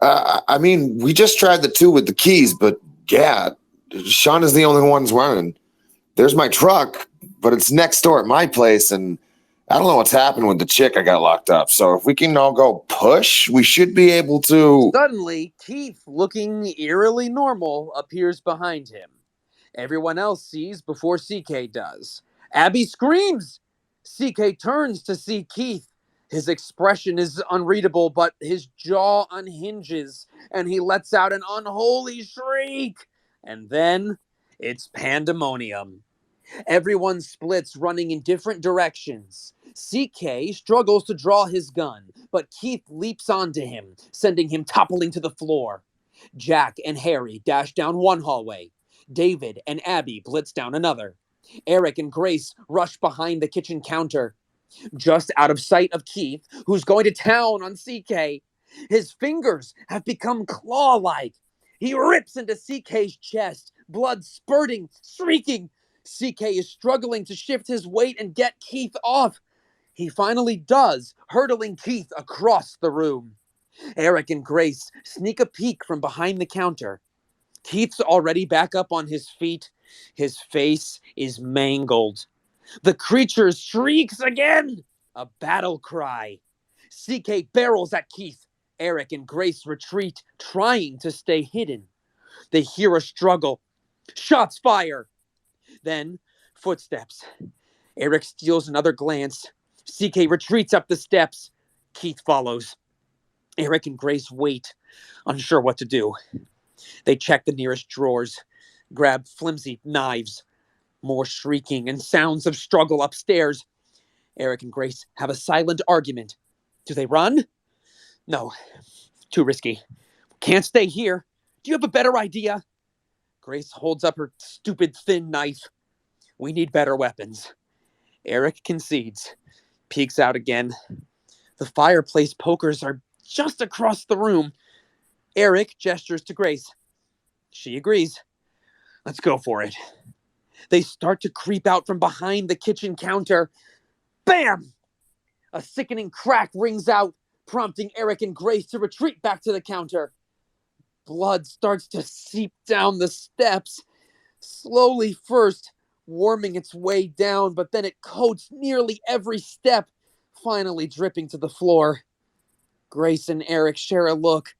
I mean, we just tried the two with the keys, but yeah, Sean is the only one running. There's my truck, but it's next door at my place, and I don't know what's happened with the chick I got locked up. So if we can all go push, we should be able to. Suddenly, Keith, looking eerily normal, appears behind him. Everyone else sees before CK does. Abby screams. CK turns to see Keith. His expression is unreadable, but his jaw unhinges, and he lets out an unholy shriek. And then it's pandemonium. Everyone splits, running in different directions. CK struggles to draw his gun, but Keith leaps onto him, sending him toppling to the floor. Jack and Harry dash down one hallway. David and Abby blitz down another. Eric and Grace rush behind the kitchen counter. Just out of sight of Keith, who's going to town on CK. His fingers have become claw-like. He rips into CK's chest, blood spurting, shrieking. CK is struggling to shift his weight and get Keith off. He finally does, hurtling Keith across the room. Eric and Grace sneak a peek from behind the counter. Keith's already back up on his feet. His face is mangled. The creature shrieks again, a battle cry. CK barrels at Keith. Eric and Grace retreat, trying to stay hidden. They hear a struggle. Shots fire. Then, footsteps. Eric steals another glance. CK retreats up the steps. Keith follows. Eric and Grace wait, unsure what to do. They check the nearest drawers, grab flimsy knives. More shrieking and sounds of struggle upstairs. Eric and Grace have a silent argument. Do they run? No, too risky. Can't stay here. Do you have a better idea? Grace holds up her stupid thin knife. We need better weapons. Eric concedes, peeks out again. The fireplace pokers are just across the room. Eric gestures to Grace. She agrees. Let's go for it. They start to creep out from behind the kitchen counter. Bam! A sickening crack rings out, prompting Eric and Grace to retreat back to the counter. Blood starts to seep down the steps, slowly first, warming its way down, but then it coats nearly every step, finally dripping to the floor. Grace and Eric share a look.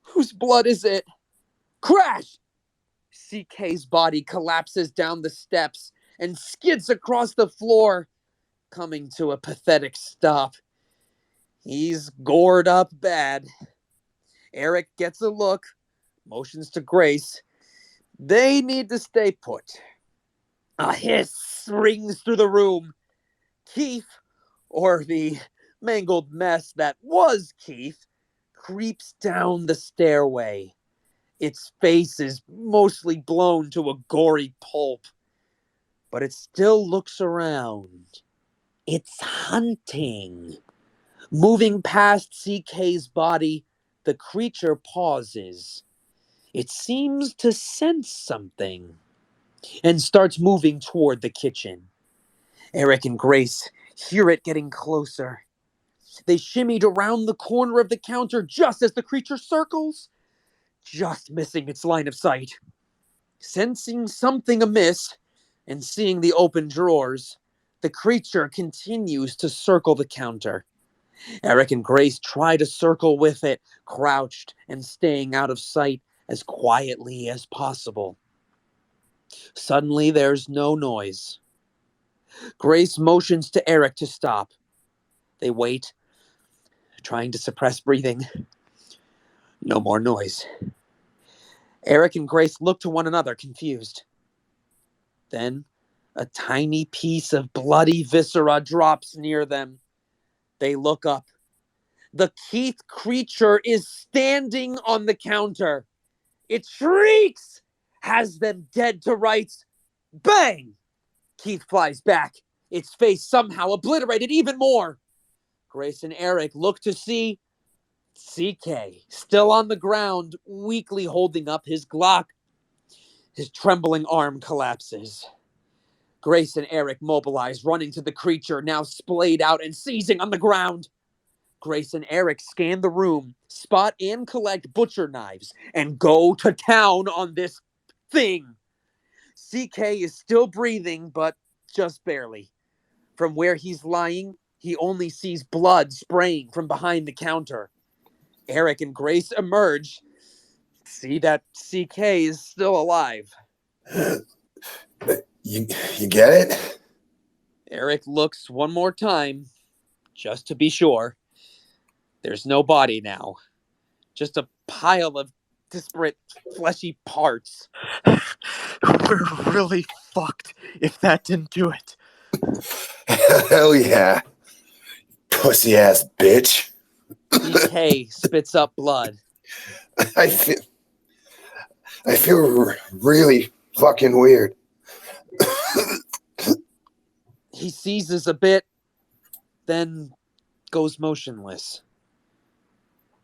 Whose blood is it? Crash! CK's body collapses down the steps and skids across the floor, coming to a pathetic stop. He's gored up bad. Eric gets a look, motions to Grace. They need to stay put. A hiss rings through the room. Keith, or the mangled mess that was Keith, creeps down the stairway. Its face is mostly blown to a gory pulp, but it still looks around. It's hunting. Moving past CK's body, the creature pauses. It seems to sense something and starts moving toward the kitchen. Eric and Grace hear it getting closer. They shimmied around the corner of the counter just as the creature circles, just missing its line of sight. Sensing something amiss and seeing the open drawers, the creature continues to circle the counter. Eric and Grace try to circle with it, crouched and staying out of sight as quietly as possible. Suddenly, there's no noise. Grace motions to Eric to stop. They wait, trying to suppress breathing. No more noise. Eric and Grace look to one another, confused. Then, a tiny piece of bloody viscera drops near them. They look up. The Keith creature is standing on the counter. It shrieks, has them dead to rights. Bang! Keith flies back, its face somehow obliterated even more. Grace and Eric look to see CK, still on the ground, weakly holding up his Glock. His trembling arm collapses. Grace and Eric mobilize, running to the creature, now splayed out and seizing on the ground. Grace and Eric scan the room, spot and collect butcher knives, and go to town on this thing. CK is still breathing, but just barely. From where he's lying, he only sees blood spraying from behind the counter. Eric and Grace emerge, see that CK is still alive. You get it? Eric looks one more time, just to be sure. There's no body now. Just a pile of disparate fleshy parts. We're really fucked if that didn't do it. Hell yeah. Pussy ass bitch. DK spits up blood. I feel really fucking weird. He seizes a bit, then goes motionless.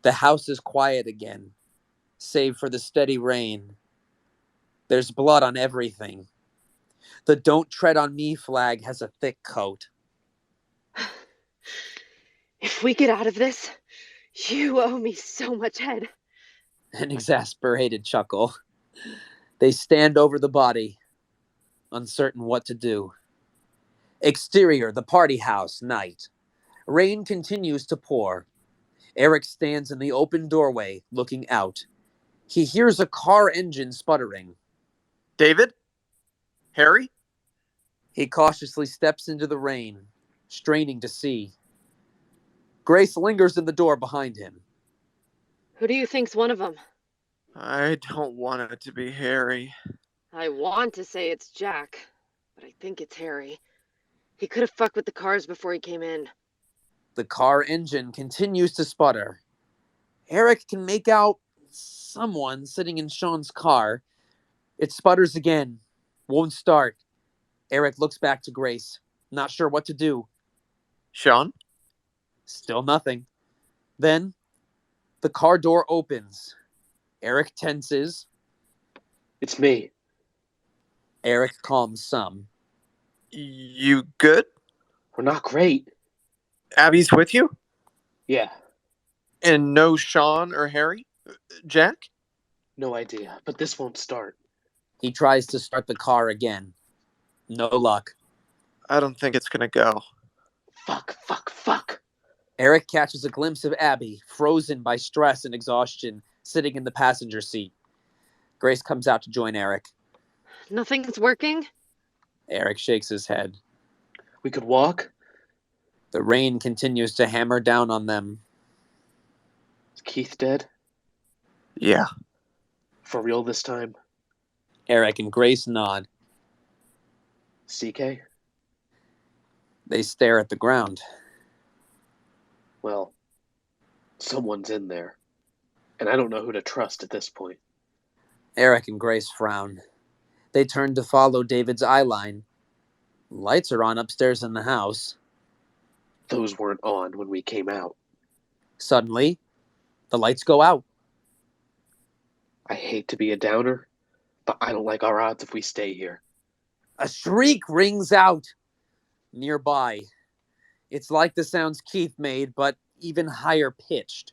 The house is quiet again, save for the steady rain. There's blood on everything. The "Don't Tread on Me" flag has a thick coat. If we get out of this, you owe me so much head. An exasperated chuckle. They stand over the body, uncertain what to do. Exterior, the party house, night. Rain continues to pour. Eric stands in the open doorway, looking out. He hears a car engine sputtering. David? Harry? He cautiously steps into the rain, straining to see. Grace lingers in the door behind him. Who do you think's one of them? I don't want it to be Harry. I want to say it's Jack, but I think it's Harry. He could have fucked with the cars before he came in. The car engine continues to sputter. Eric can make out someone sitting in Sean's car. It sputters again. Won't start. Eric looks back to Grace. not sure what to do. Sean? Still nothing. Then, the car door opens. Eric tenses. It's me. Eric calms some. You good? We're not great. Abby's with you? Yeah, And no Sean or Harry? Jack? no idea, but this won't start. He tries to start the car again. No luck. I don't think it's gonna go. Fuck. Eric catches a glimpse of Abby, frozen by stress and exhaustion, sitting in the passenger seat. Grace comes out to join Eric. Nothing's working? Eric shakes his head. We could walk? The rain continues to hammer down on them. Is Keith dead? Yeah. For real this time? Eric and Grace nod. CK? They stare at the ground. Well, someone's in there. And I don't know who to trust at this point. Eric and Grace frown. They turn to follow David's eye line. Lights are on upstairs in the house. Those weren't on when we came out. Suddenly, the lights go out. I hate to be a downer, but I don't like our odds if we stay here. A shriek rings out nearby. It's like the sounds Keith made, but even higher pitched.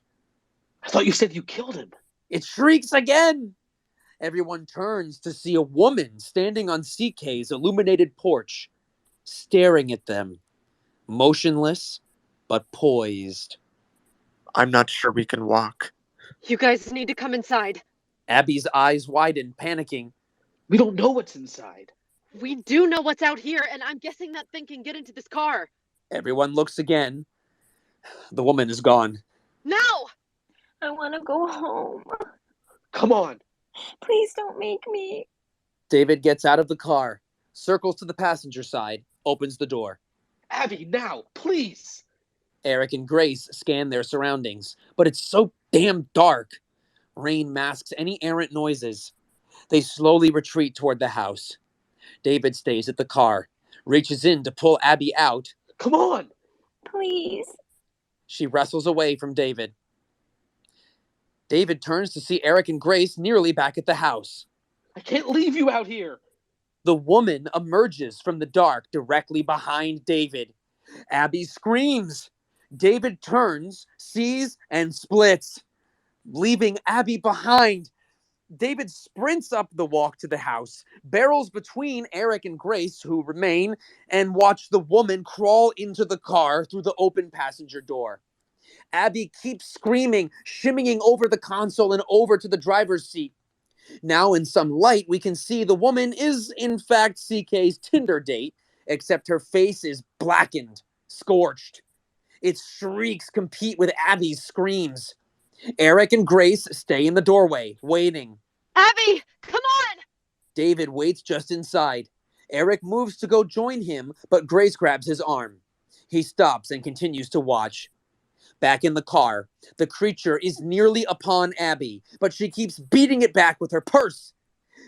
I thought you said you killed him. It shrieks again. Everyone turns to see a woman standing on CK's illuminated porch, staring at them, motionless but poised. I'm not sure we can walk. You guys need to come inside. Abby's eyes widen, panicking. We don't know what's inside. We do know what's out here, and I'm guessing that thing can get into this car. Everyone looks again. The woman is gone. Now! I want to go home. Come on. Please don't make me. David gets out of the car, circles to the passenger side, opens the door. Abby, now, please. Eric and Grace scan their surroundings, but it's so damn dark. Rain masks any errant noises. They slowly retreat toward the house. David stays at the car, reaches in to pull Abby out. Come on. Please. She wrestles away from David. David turns to see Eric and Grace nearly back at the house. I can't leave you out here. The woman emerges from the dark directly behind David. Abby screams. David turns, sees, and splits, leaving Abby behind. David sprints up the walk to the house, barrels between Eric and Grace, who remain, and watch the woman crawl into the car through the open passenger door. Abby keeps screaming, shimmying over the console and over to the driver's seat. Now, in some light, we can see the woman is, in fact, CK's Tinder date, except her face is blackened, scorched. Its shrieks compete with Abby's screams. Eric and Grace stay in the doorway, waiting. Abby, come on! David waits just inside. Eric moves to go join him, but Grace grabs his arm. He stops and continues to watch. Back in the car, the creature is nearly upon Abby, but she keeps beating it back with her purse.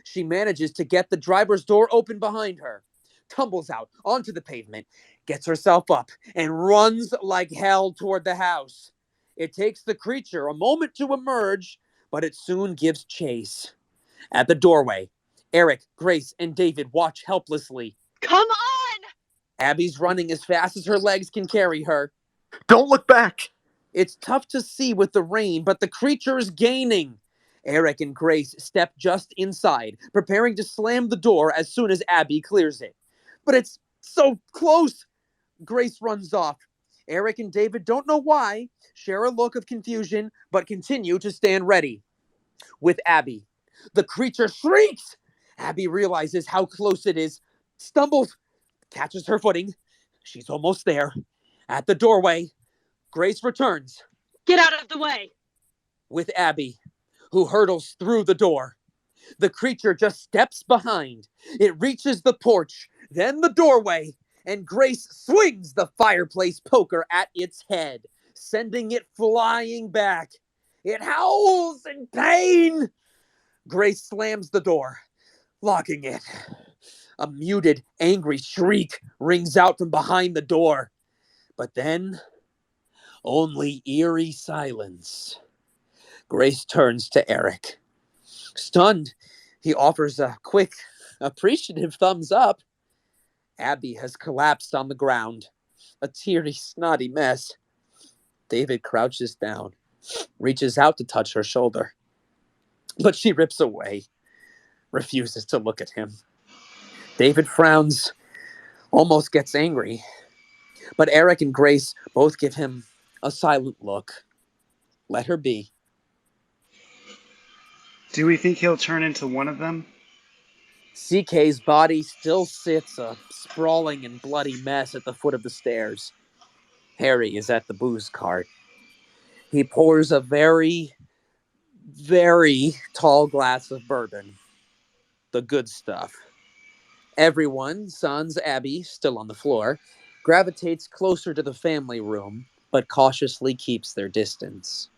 She manages to get the driver's door open behind her, tumbles out onto the pavement, gets herself up, and runs like hell toward the house. It takes the creature a moment to emerge, but it soon gives chase. At the doorway, Eric, Grace, and David watch helplessly. Come on! Abby's running as fast as her legs can carry her. Don't look back! It's tough to see with the rain, but the creature is gaining. Eric and Grace step just inside, preparing to slam the door as soon as Abby clears it. But it's so close! Grace runs off. Eric and David don't know why, share a look of confusion, but continue to stand ready. With Abby, the creature shrieks! Abby realizes how close it is, stumbles, catches her footing. She's almost there. At the doorway, Grace returns. Get out of the way! With Abby, who hurtles through the door. The creature just steps behind. It reaches the porch, then the doorway, and Grace swings the fireplace poker at its head, sending it flying back. It howls in pain. Grace slams the door, locking it. A muted, angry shriek rings out from behind the door. But then, only eerie silence. Grace turns to Eric. Stunned, he offers a quick, appreciative thumbs up. Abby has collapsed on the ground, a teary, snotty mess. David crouches down, reaches out to touch her shoulder. But she rips away, refuses to look at him. David frowns, almost gets angry. But Eric and Grace both give him a silent look. Let her be. Do we think he'll turn into one of them? CK's body still sits a sprawling and bloody mess at the foot of the stairs. Harry is at the booze cart. He pours a very, very tall glass of bourbon. The good stuff. Everyone, sans Abby, still on the floor, gravitates closer to the family room, but cautiously keeps their distance.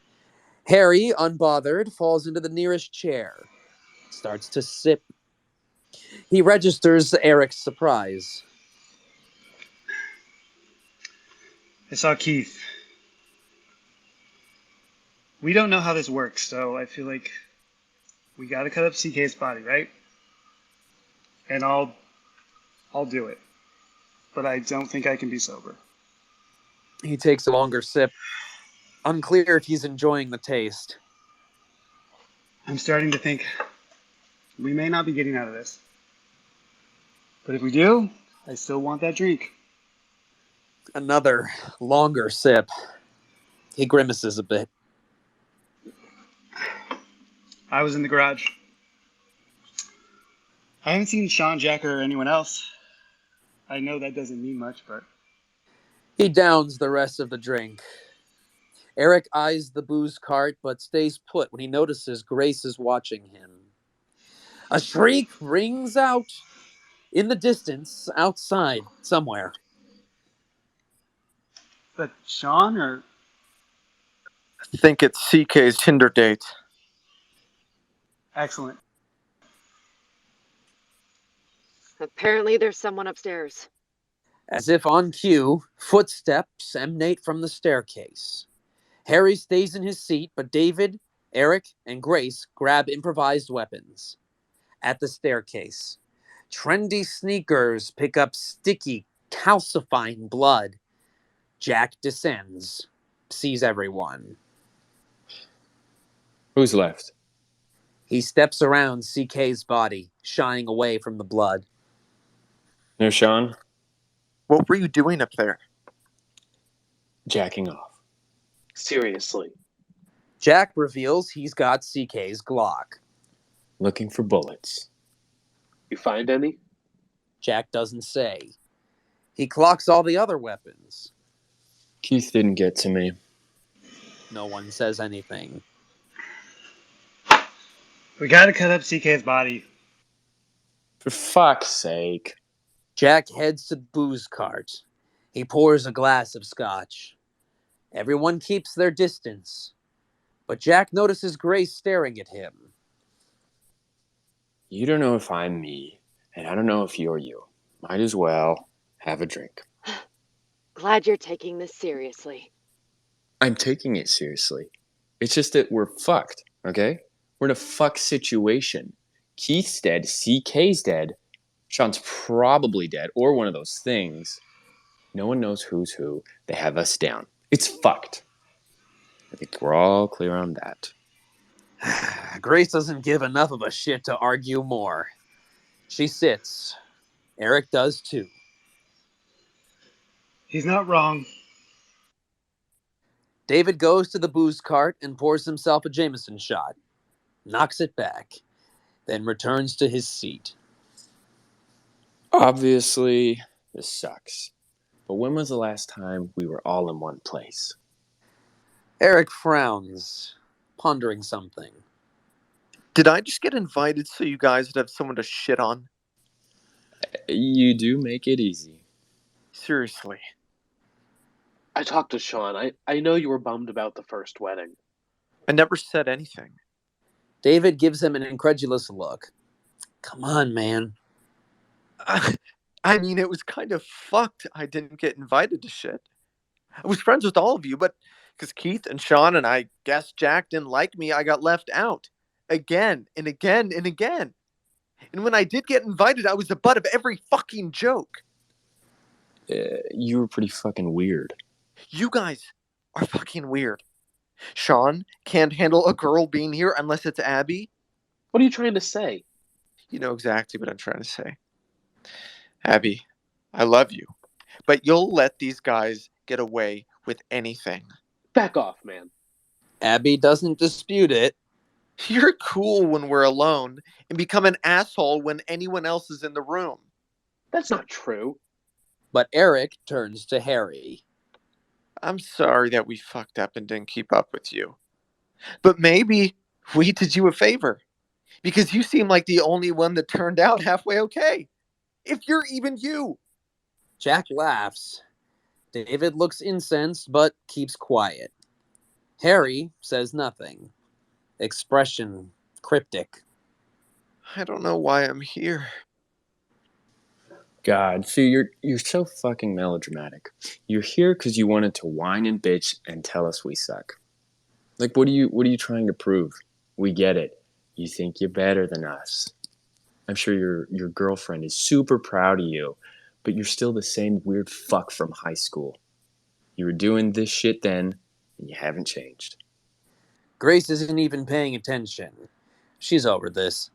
Harry, unbothered, falls into the nearest chair, starts to sip. He registers Eric's surprise. I saw Keith. We don't know how this works, so I feel like we gotta cut up CK's body, right? And I'll do it. But I don't think I can be sober. He takes a longer sip. Unclear if he's enjoying the taste. I'm starting to think we may not be getting out of this. But if we do, I still want that drink. Another longer sip. He grimaces a bit. I was in the garage. I haven't seen Sean, Jack, or anyone else. I know that doesn't mean much, but... He downs the rest of the drink. Eric eyes the booze cart, but stays put when he notices Grace is watching him. A shriek rings out in the distance, outside, somewhere. But Sean, or... I think it's CK's Tinder date. Excellent. Apparently there's someone upstairs. As if on cue, footsteps emanate from the staircase. Harry stays in his seat, but David, Eric, and Grace grab improvised weapons. At the staircase, trendy sneakers pick up sticky, calcifying blood. Jack descends, sees everyone. Who's left? He steps around CK's body, shying away from the blood. No Sean? What were you doing up there? Jacking off. Seriously. Jack reveals he's got CK's Glock. Looking for bullets. You find any? Jack doesn't say. He clocks all the other weapons. Keith didn't get to me. No one says anything. We gotta cut up CK's body. For fuck's sake. Jack heads to the booze cart. He pours a glass of scotch. Everyone keeps their distance. But Jack notices Grace staring at him. You don't know if I'm me, and I don't know if you're you. Might as well have a drink. Glad you're taking this seriously. I'm taking it seriously. It's just that we're fucked, okay? We're in a fuck situation. Keith's dead, CK's dead, Sean's probably dead, or one of those things. No one knows who's who. They have us down. It's fucked. I think we're all clear on that. Grace doesn't give enough of a shit to argue more. She sits. Eric does too. He's not wrong. David goes to the booze cart and pours himself a Jameson shot, knocks it back, then returns to his seat. Obviously, this sucks. But when was the last time we were all in one place? Eric frowns, pondering something. Did I just get invited so you guys would have someone to shit on? You do make it easy. Seriously. I talked to Sean. I know you were bummed about the first wedding. I never said anything. David gives him an incredulous look. Come on, man. I mean, it was kind of fucked I didn't get invited to shit. I was friends with all of you, but because Keith and Sean and I guess Jack didn't like me, I got left out. Again and again and again. And when I did get invited, I was the butt of every fucking joke. You were pretty fucking weird. You guys are fucking weird. Sean can't handle a girl being here unless it's Abby. What are you trying to say? You know exactly what I'm trying to say. Abby, I love you, but you'll let these guys get away with anything. Back off, man. Abby doesn't dispute it. You're cool when we're alone and become an asshole when anyone else is in the room. That's not true. But Eric turns to Harry. I'm sorry that we fucked up and didn't keep up with you. But maybe we did you a favor. Because you seem like the only one that turned out halfway okay. If you're even you. Jack laughs. David looks incensed but keeps quiet. Harry says nothing. Expression cryptic. I don't know why I'm here. God, so you're so fucking melodramatic. You're here because you wanted to whine and bitch and tell us we suck. Like, what are you trying to prove? We get it. You think you're better than us. I'm sure your girlfriend is super proud of you, but you're still the same weird fuck from high school. You were doing this shit then, and you haven't changed. Grace isn't even paying attention. She's over this.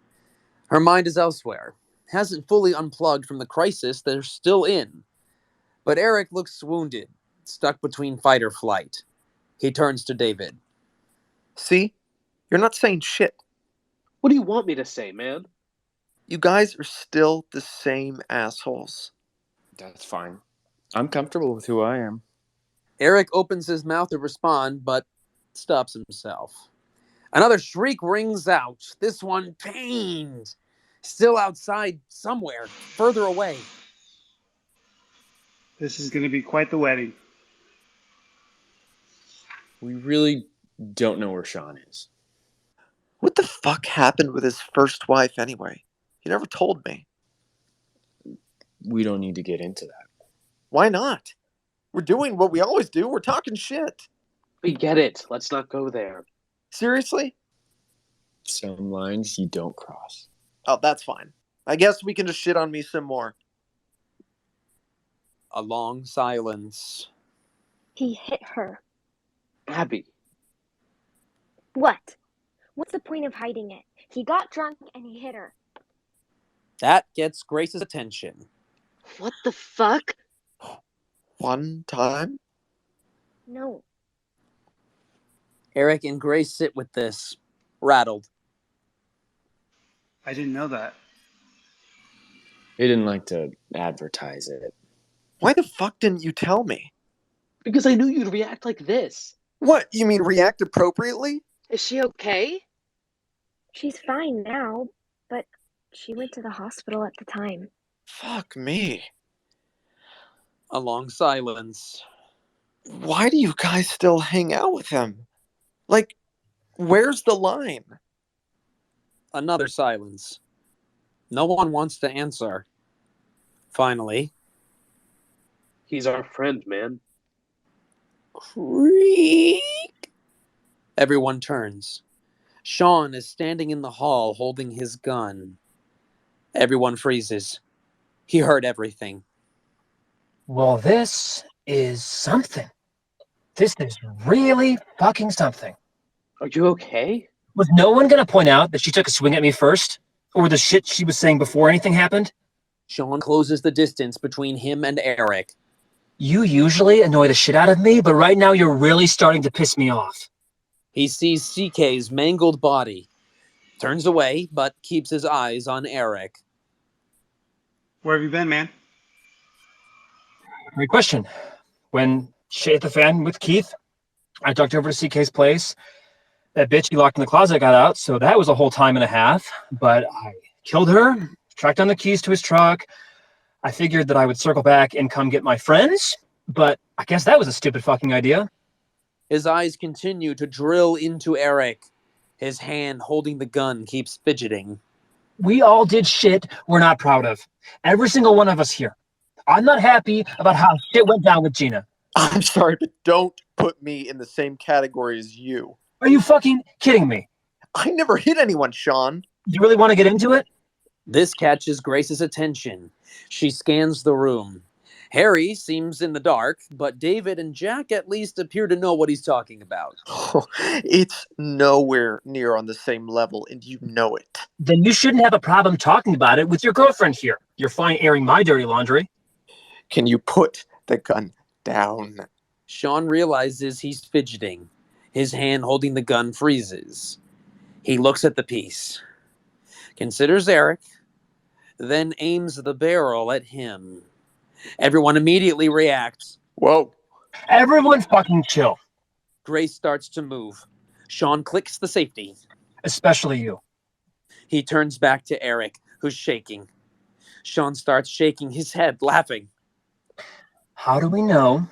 Her mind is elsewhere. Hasn't fully unplugged from the crisis they're still in. But Eric looks wounded, stuck between fight or flight. He turns to David. See? You're not saying shit. What do you want me to say, man? You guys are still the same assholes. That's fine. I'm comfortable with who I am. Eric opens his mouth to respond, but stops himself. Another shriek rings out, this one pained. Still outside somewhere, further away. This is going to be quite the wedding. We really don't know where Sean is. What the fuck happened with his first wife anyway? He never told me. We don't need to get into that. Why not? We're doing what we always do. We're talking shit. We get it. Let's not go there. Seriously? Some lines you don't cross. Oh, that's fine. I guess we can just shit on me some more. A long silence. He hit her. Abby. What? What's the point of hiding it? He got drunk and he hit her. That gets Grace's attention. What the fuck? One time? No. Eric and Grace sit with this, rattled. I didn't know that. They didn't like to advertise it. Why the fuck didn't you tell me? Because I knew you'd react like this. What, you mean react appropriately? Is she okay? She's fine now, but she went to the hospital at the time. Fuck me. A long silence. Why do you guys still hang out with him? Like, where's the line? Another silence. No one wants to answer. Finally. He's our friend, man. Creak. Everyone turns. Sean is standing in the hall holding his gun. Everyone freezes. He heard everything. Well, this is something. This is really fucking something. Are you okay? Was no one going to point out that she took a swing at me first? Or the shit she was saying before anything happened? Sean closes the distance between him and Eric. You usually annoy the shit out of me, but right now you're really starting to piss me off. He sees CK's mangled body. Turns away, but keeps his eyes on Eric. Where have you been, man? Great question. When shit hit the fan with Keith, I ducked over to CK's place. That bitch he locked in the closet got out, so that was a whole time and a half. But I killed her, tracked down the keys to his truck. I figured that I would circle back and come get my friends, but I guess that was a stupid fucking idea. His eyes continue to drill into Eric. His hand holding the gun keeps fidgeting. We all did shit we're not proud of. Every single one of us here. I'm not happy about how shit went down with Gina. I'm sorry, but don't put me in the same category as you. Are you fucking kidding me? I never hit anyone, Sean. You really want to get into it? This catches Grace's attention. She scans the room. Harry seems in the dark, but David and Jack at least appear to know what he's talking about. It's nowhere near on the same level, and you know it. Then you shouldn't have a problem talking about it with your girlfriend here. You're fine airing my dirty laundry. Can you put the gun down? Sean realizes he's fidgeting. His hand holding the gun freezes. He looks at the piece, considers Eric, then aims the barrel at him. Everyone immediately reacts. Whoa. Everyone fucking chill. Grace starts to move. Sean clicks the safety. Especially you. He turns back to Eric, who's shaking. Sean starts shaking his head, laughing. How do we know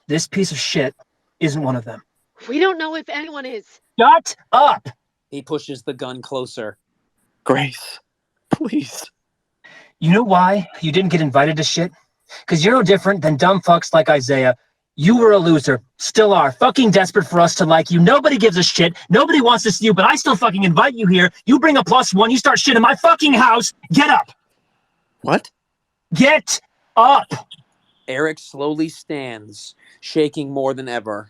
this piece of shit isn't one of them? We don't know if anyone is. Shut up! He pushes the gun closer. Grace, please. You know why you didn't get invited to shit? Because you're no different than dumb fucks like Isaiah. You were a loser. Still are. Fucking desperate for us to like you. Nobody gives a shit. Nobody wants to see you, but I still fucking invite you here. You bring a +1. You start shit in my fucking house. Get up! What? Get up! Eric slowly stands, shaking more than ever.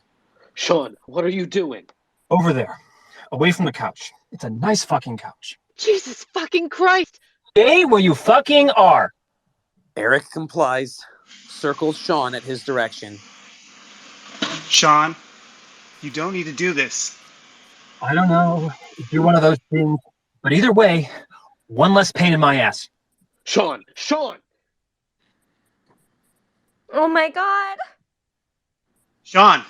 Sean, what are you doing? Over there. Away from the couch. It's a nice fucking couch. Jesus fucking Christ! Stay where you fucking are. Eric complies, circles Sean at his direction. Sean, you don't need to do this. I don't know if you're one of those things, but either way, one less pain in my ass. Sean! Sean! Oh my god. Sean,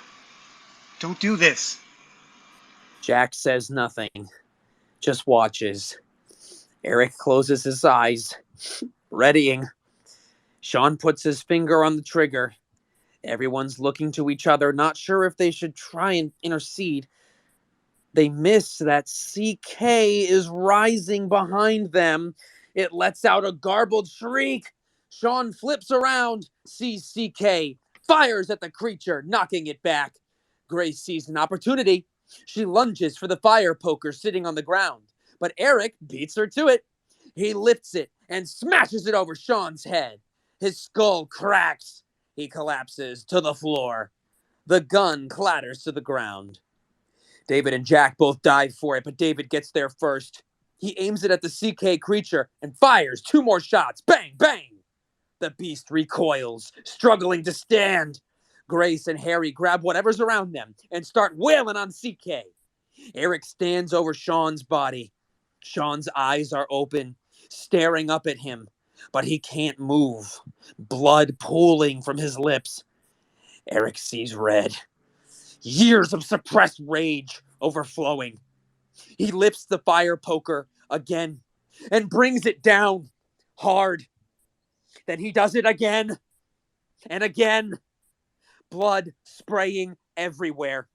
don't do this. Jack says nothing, just watches. Eric closes his eyes, readying. Sean puts his finger on the trigger. Everyone's looking to each other, not sure if they should try and intercede. They miss that CK is rising behind them. It lets out a garbled shriek. Sean flips around, sees CK, fires at the creature, knocking it back. Grace sees an opportunity. She lunges for the fire poker sitting on the ground, but Eric beats her to it. He lifts it and smashes it over Sean's head. His skull cracks. He collapses to the floor. The gun clatters to the ground. David and Jack both dive for it, but David gets there first. He aims it at the CK creature and fires 2 more shots. Bang, bang! The beast recoils, struggling to stand. Grace and Harry grab whatever's around them and start wailing on CK. Eric stands over Sean's body. Sean's eyes are open, staring up at him, but he can't move. Blood pooling from his lips. Eric sees red. Years of suppressed rage overflowing. He lifts the fire poker again and brings it down hard. Then he does it again and again. Blood spraying everywhere.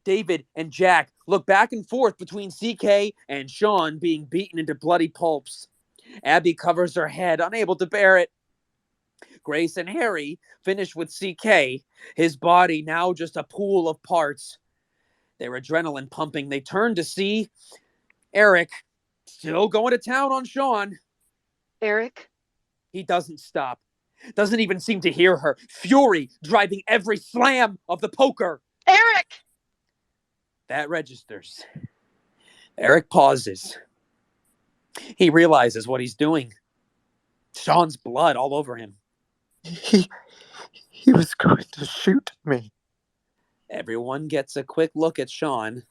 David and Jack look back and forth between CK and Sean being beaten into bloody pulps. Abby covers her head, unable to bear it. Grace and Harry finish with CK, his body now just a pool of parts. Their adrenaline pumping, they turn to see Eric still going to town on Sean. Eric? He doesn't stop. Doesn't even seem to hear her. Fury driving every slam of the poker. Eric! That registers. Eric pauses. He realizes what he's doing. Sean's blood all over him. He was going to shoot me. Everyone gets a quick look at Sean.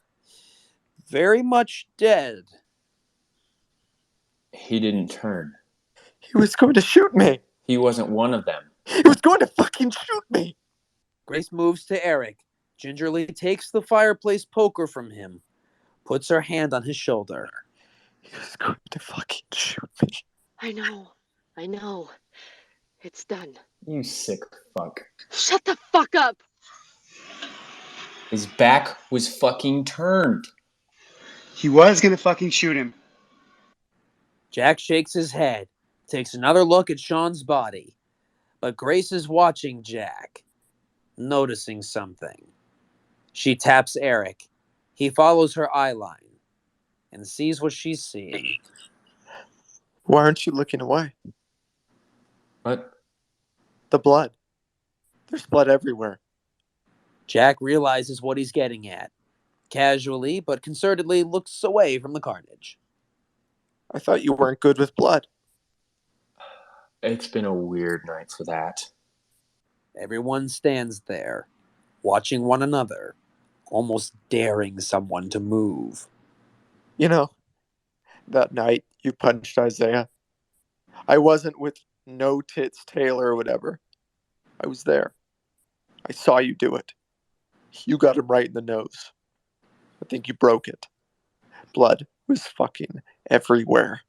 Very much dead. He didn't turn. He was going to shoot me. He wasn't one of them. He was going to fucking shoot me. Grace moves to Eric, gingerly takes the fireplace poker from him, puts her hand on his shoulder. He was going to fucking shoot me. I know. It's done. You sick fuck. Shut the fuck up! His back was fucking turned. He was gonna fucking shoot him. Jack shakes his head, takes another look at Sean's body. But Grace is watching Jack, noticing something. She taps Eric. He follows her eye line and sees what she's seeing. Why aren't you looking away? What? The blood. There's blood everywhere. Jack realizes what he's getting at. Casually, but concertedly looks away from the carnage. I thought you weren't good with blood. It's been a weird night for that. Everyone stands there, watching one another, almost daring someone to move. You know, that night you punched Isaiah, I wasn't with No Tits Taylor or whatever. I was there. I saw you do it. You got him right in the nose. I think you broke it. Blood was fucking everywhere.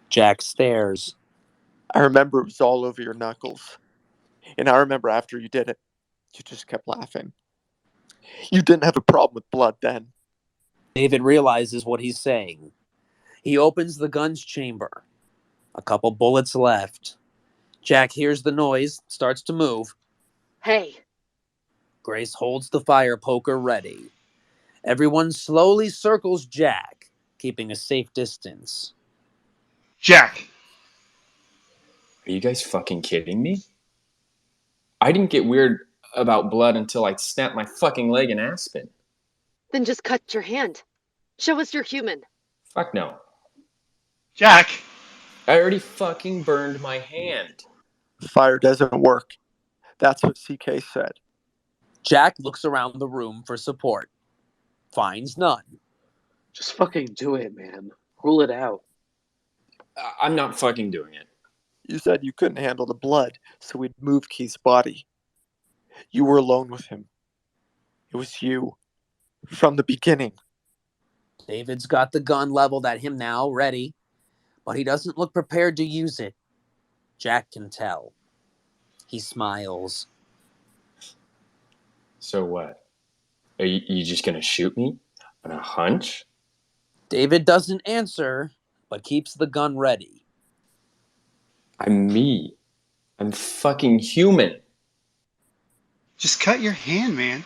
Jack stares. I remember it was all over your knuckles. And I remember after you did it, you just kept laughing. You didn't have a problem with blood then. David realizes what he's saying. He opens the gun's chamber. A couple bullets left. Jack hears the noise, starts to move. Hey. Grace holds the fire poker ready. Everyone slowly circles Jack, keeping a safe distance. Jack! Are you guys fucking kidding me? I didn't get weird about blood until I snapped my fucking leg in Aspen. Then just cut your hand. Show us you're human. Fuck no. Jack! I already fucking burned my hand. Fire doesn't work. That's what CK said. Jack looks around the room for support. Finds none. Just fucking do it, man. Rule it out. I'm not fucking doing it. You said you couldn't handle the blood, so we'd move Keith's body. You were alone with him. It was you. From the beginning. David's got the gun leveled at him now, ready. But he doesn't look prepared to use it. Jack can tell. He smiles. So what? Are you just gonna shoot me? On a hunch? David doesn't answer, but keeps the gun ready. I'm me. I'm fucking human. Just cut your hand, man.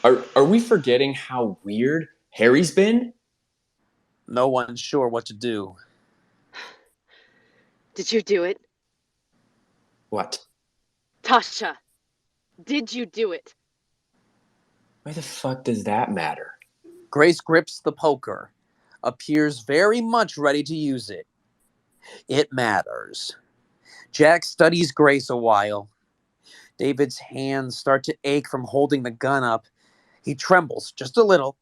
Are we forgetting how weird Harry's been? No one's sure what to do. Did you do it? What? Tasha, did you do it? Why the fuck does that matter? Grace grips the poker, appears very much ready to use it. It matters. Jack studies Grace a while. David's hands start to ache from holding the gun up. He trembles just a little.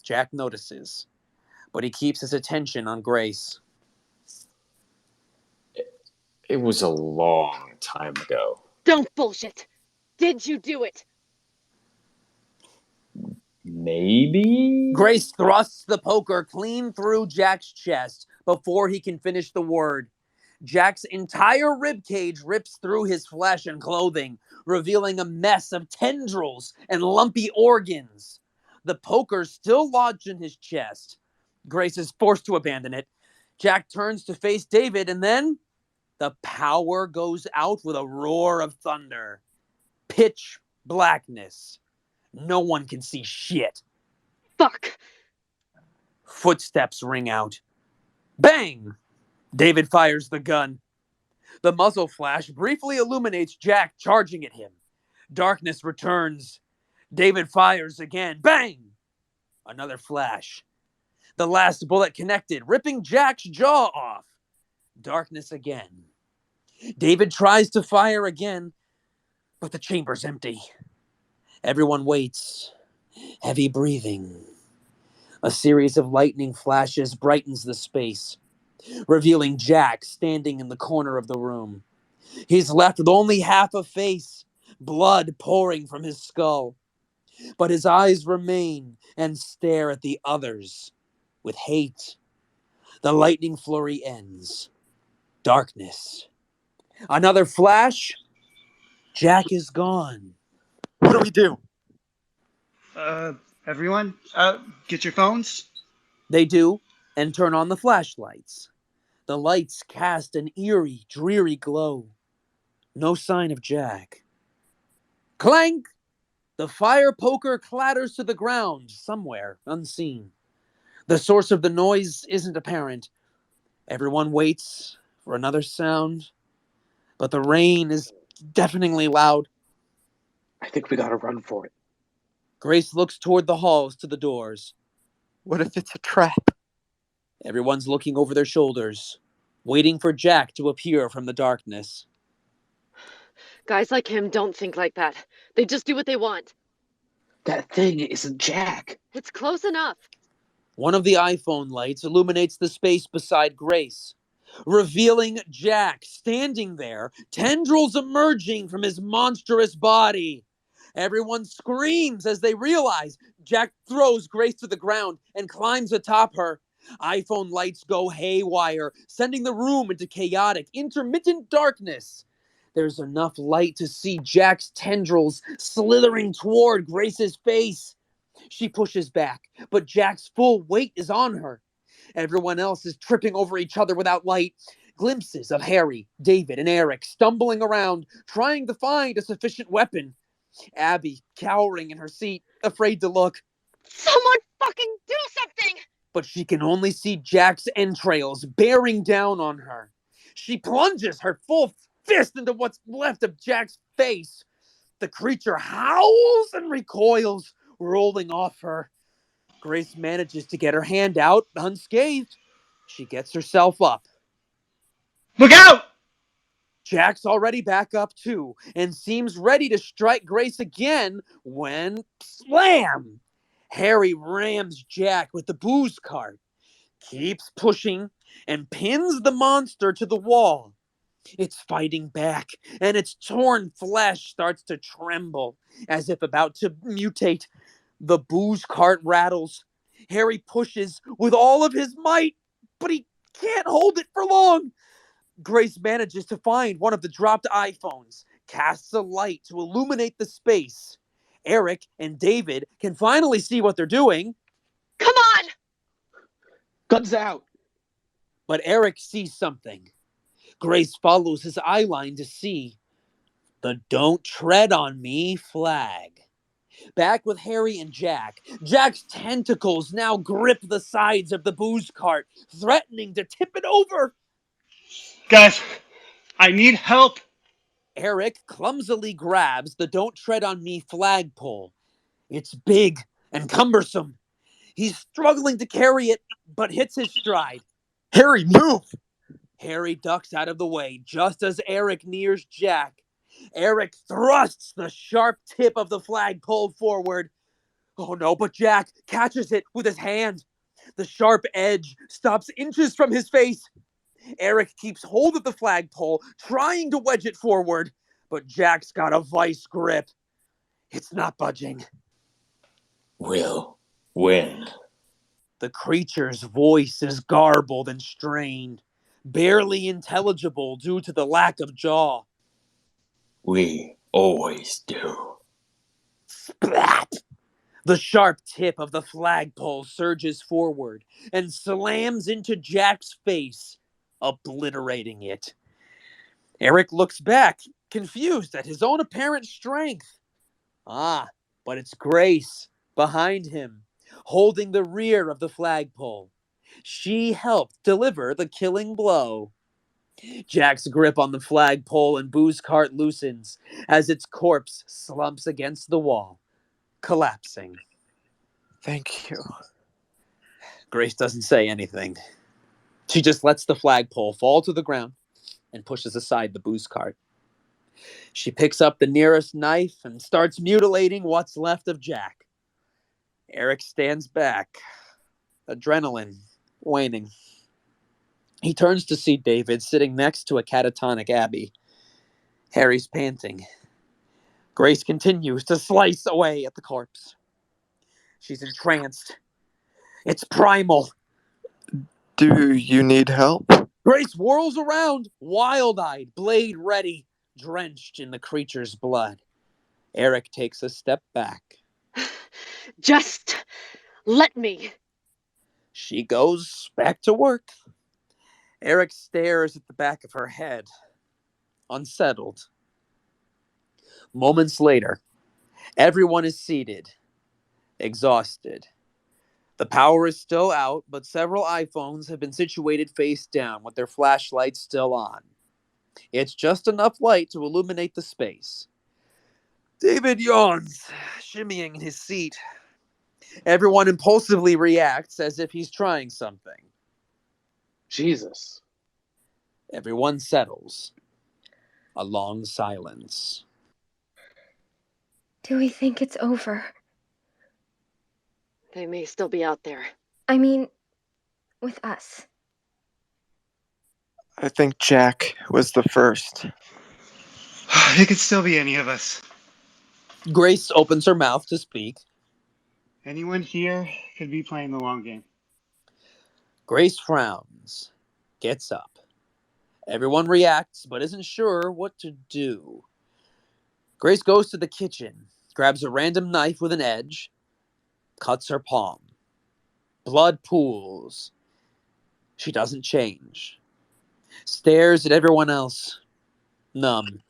Jack notices, but he keeps his attention on Grace. It was a long time ago. Don't bullshit. Did you do it? Maybe? Grace thrusts the poker clean through Jack's chest before he can finish the word. Jack's entire ribcage rips through his flesh and clothing, revealing a mess of tendrils and lumpy organs. The poker still lodged in his chest. Grace is forced to abandon it. Jack turns to face David, and then the power goes out with a roar of thunder. Pitch blackness. No one can see shit. Fuck. Footsteps ring out. Bang! David fires the gun. The muzzle flash briefly illuminates Jack charging at him. Darkness returns. David fires again. Bang! Another flash. The last bullet connected, ripping Jack's jaw off. Darkness again. David tries to fire again, but the chamber's empty. Everyone waits. Heavy breathing. A series of lightning flashes brightens the space, revealing Jack standing in the corner of the room. He's left with only half a face, blood pouring from his skull. But his eyes remain and stare at the others with hate. The lightning flurry ends. Darkness. Another flash. Jack is gone. What do we do? Everyone, get your phones. They do. and turn on the flashlights. The lights cast an eerie, dreary glow. No sign of Jack. Clank! The fire poker clatters to the ground somewhere, unseen. The source of the noise isn't apparent. Everyone waits for another sound, but the rain is deafeningly loud. I think we gotta run for it. Grace looks toward the halls to the doors. What if it's a trap? Everyone's looking over their shoulders, waiting for Jack to appear from the darkness. Guys like him don't think like that. They just do what they want. That thing isn't Jack. It's close enough. One of the iPhone lights illuminates the space beside Grace, revealing Jack standing there, tendrils emerging from his monstrous body. Everyone screams as they realize Jack throws Grace to the ground and climbs atop her. iPhone lights go haywire, sending the room into chaotic, intermittent darkness. There's enough light to see Jack's tendrils slithering toward Grace's face. She pushes back, but Jack's full weight is on her. Everyone else is tripping over each other without light. Glimpses of Harry, David, and Eric stumbling around, trying to find a sufficient weapon. Abby, cowering in her seat, afraid to look. Someone fucking do something! But she can only see Jack's entrails bearing down on her. She plunges her full fist into what's left of Jack's face. The creature howls and recoils, rolling off her. Grace manages to get her hand out unscathed. She gets herself up. Look out! Jack's already back up too, and seems ready to strike Grace again when slam! Harry rams Jack with the booze cart, keeps pushing, and pins the monster to the wall. It's fighting back, and its torn flesh starts to tremble, as if about to mutate. The booze cart rattles. Harry pushes with all of his might, but he can't hold it for long. Grace manages to find one of the dropped iPhones, casts a light to illuminate the space. Eric and David can finally see what they're doing. Come on! Guns out! But Eric sees something. Grace follows his eye line to see the "Don't Tread on Me" flag. Back with Harry and Jack, Jack's tentacles now grip the sides of the booze cart, threatening to tip it over. Guys, I need help. Eric clumsily grabs the "Don't Tread on Me" flagpole. It's big and cumbersome. He's struggling to carry it, but hits his stride. Harry, move! Harry ducks out of the way just as Eric nears Jack. Eric thrusts the sharp tip of the flagpole forward. Oh no, but Jack catches it with his hand. The sharp edge stops inches from his face. Eric keeps hold of the flagpole, trying to wedge it forward, but Jack's got a vice grip. It's not budging. We'll win. The creature's voice is garbled and strained, barely intelligible due to the lack of jaw. We always do. Splat! The sharp tip of the flagpole surges forward and slams into Jack's face, obliterating it. Eric looks back, confused at his own apparent strength. But it's Grace behind him, holding the rear of the flagpole. She helped deliver the killing blow. Jack's grip on the flagpole and booze cart loosens as its corpse slumps against the wall, collapsing. Thank you. Grace doesn't say anything. She just lets the flagpole fall to the ground and pushes aside the booze cart. She picks up the nearest knife and starts mutilating what's left of Jack. Eric stands back, adrenaline waning. He turns to see David sitting next to a catatonic Abby. Harry's panting. Grace continues to slice away at the corpse. She's entranced. It's primal. Do you need help? Grace whirls around, wild-eyed, blade ready, drenched in the creature's blood. Eric takes a step back. Just let me. She goes back to work. Eric stares at the back of her head, unsettled. Moments later, everyone is seated, exhausted. The power is still out, but several iPhones have been situated face down with their flashlights still on. It's just enough light to illuminate the space. David yawns, shimmying in his seat. Everyone impulsively reacts as if he's trying something. Jesus. Everyone settles. A long silence. Do we think it's over? They may still be out there. I mean, with us. I think Jack was the first. It could still be any of us. Grace opens her mouth to speak. Anyone here could be playing the long game. Grace frowns, gets up. Everyone reacts, but isn't sure what to do. Grace goes to the kitchen, grabs a random knife with an edge, cuts her palm. Blood pools. She doesn't change. Stares at everyone else, numb.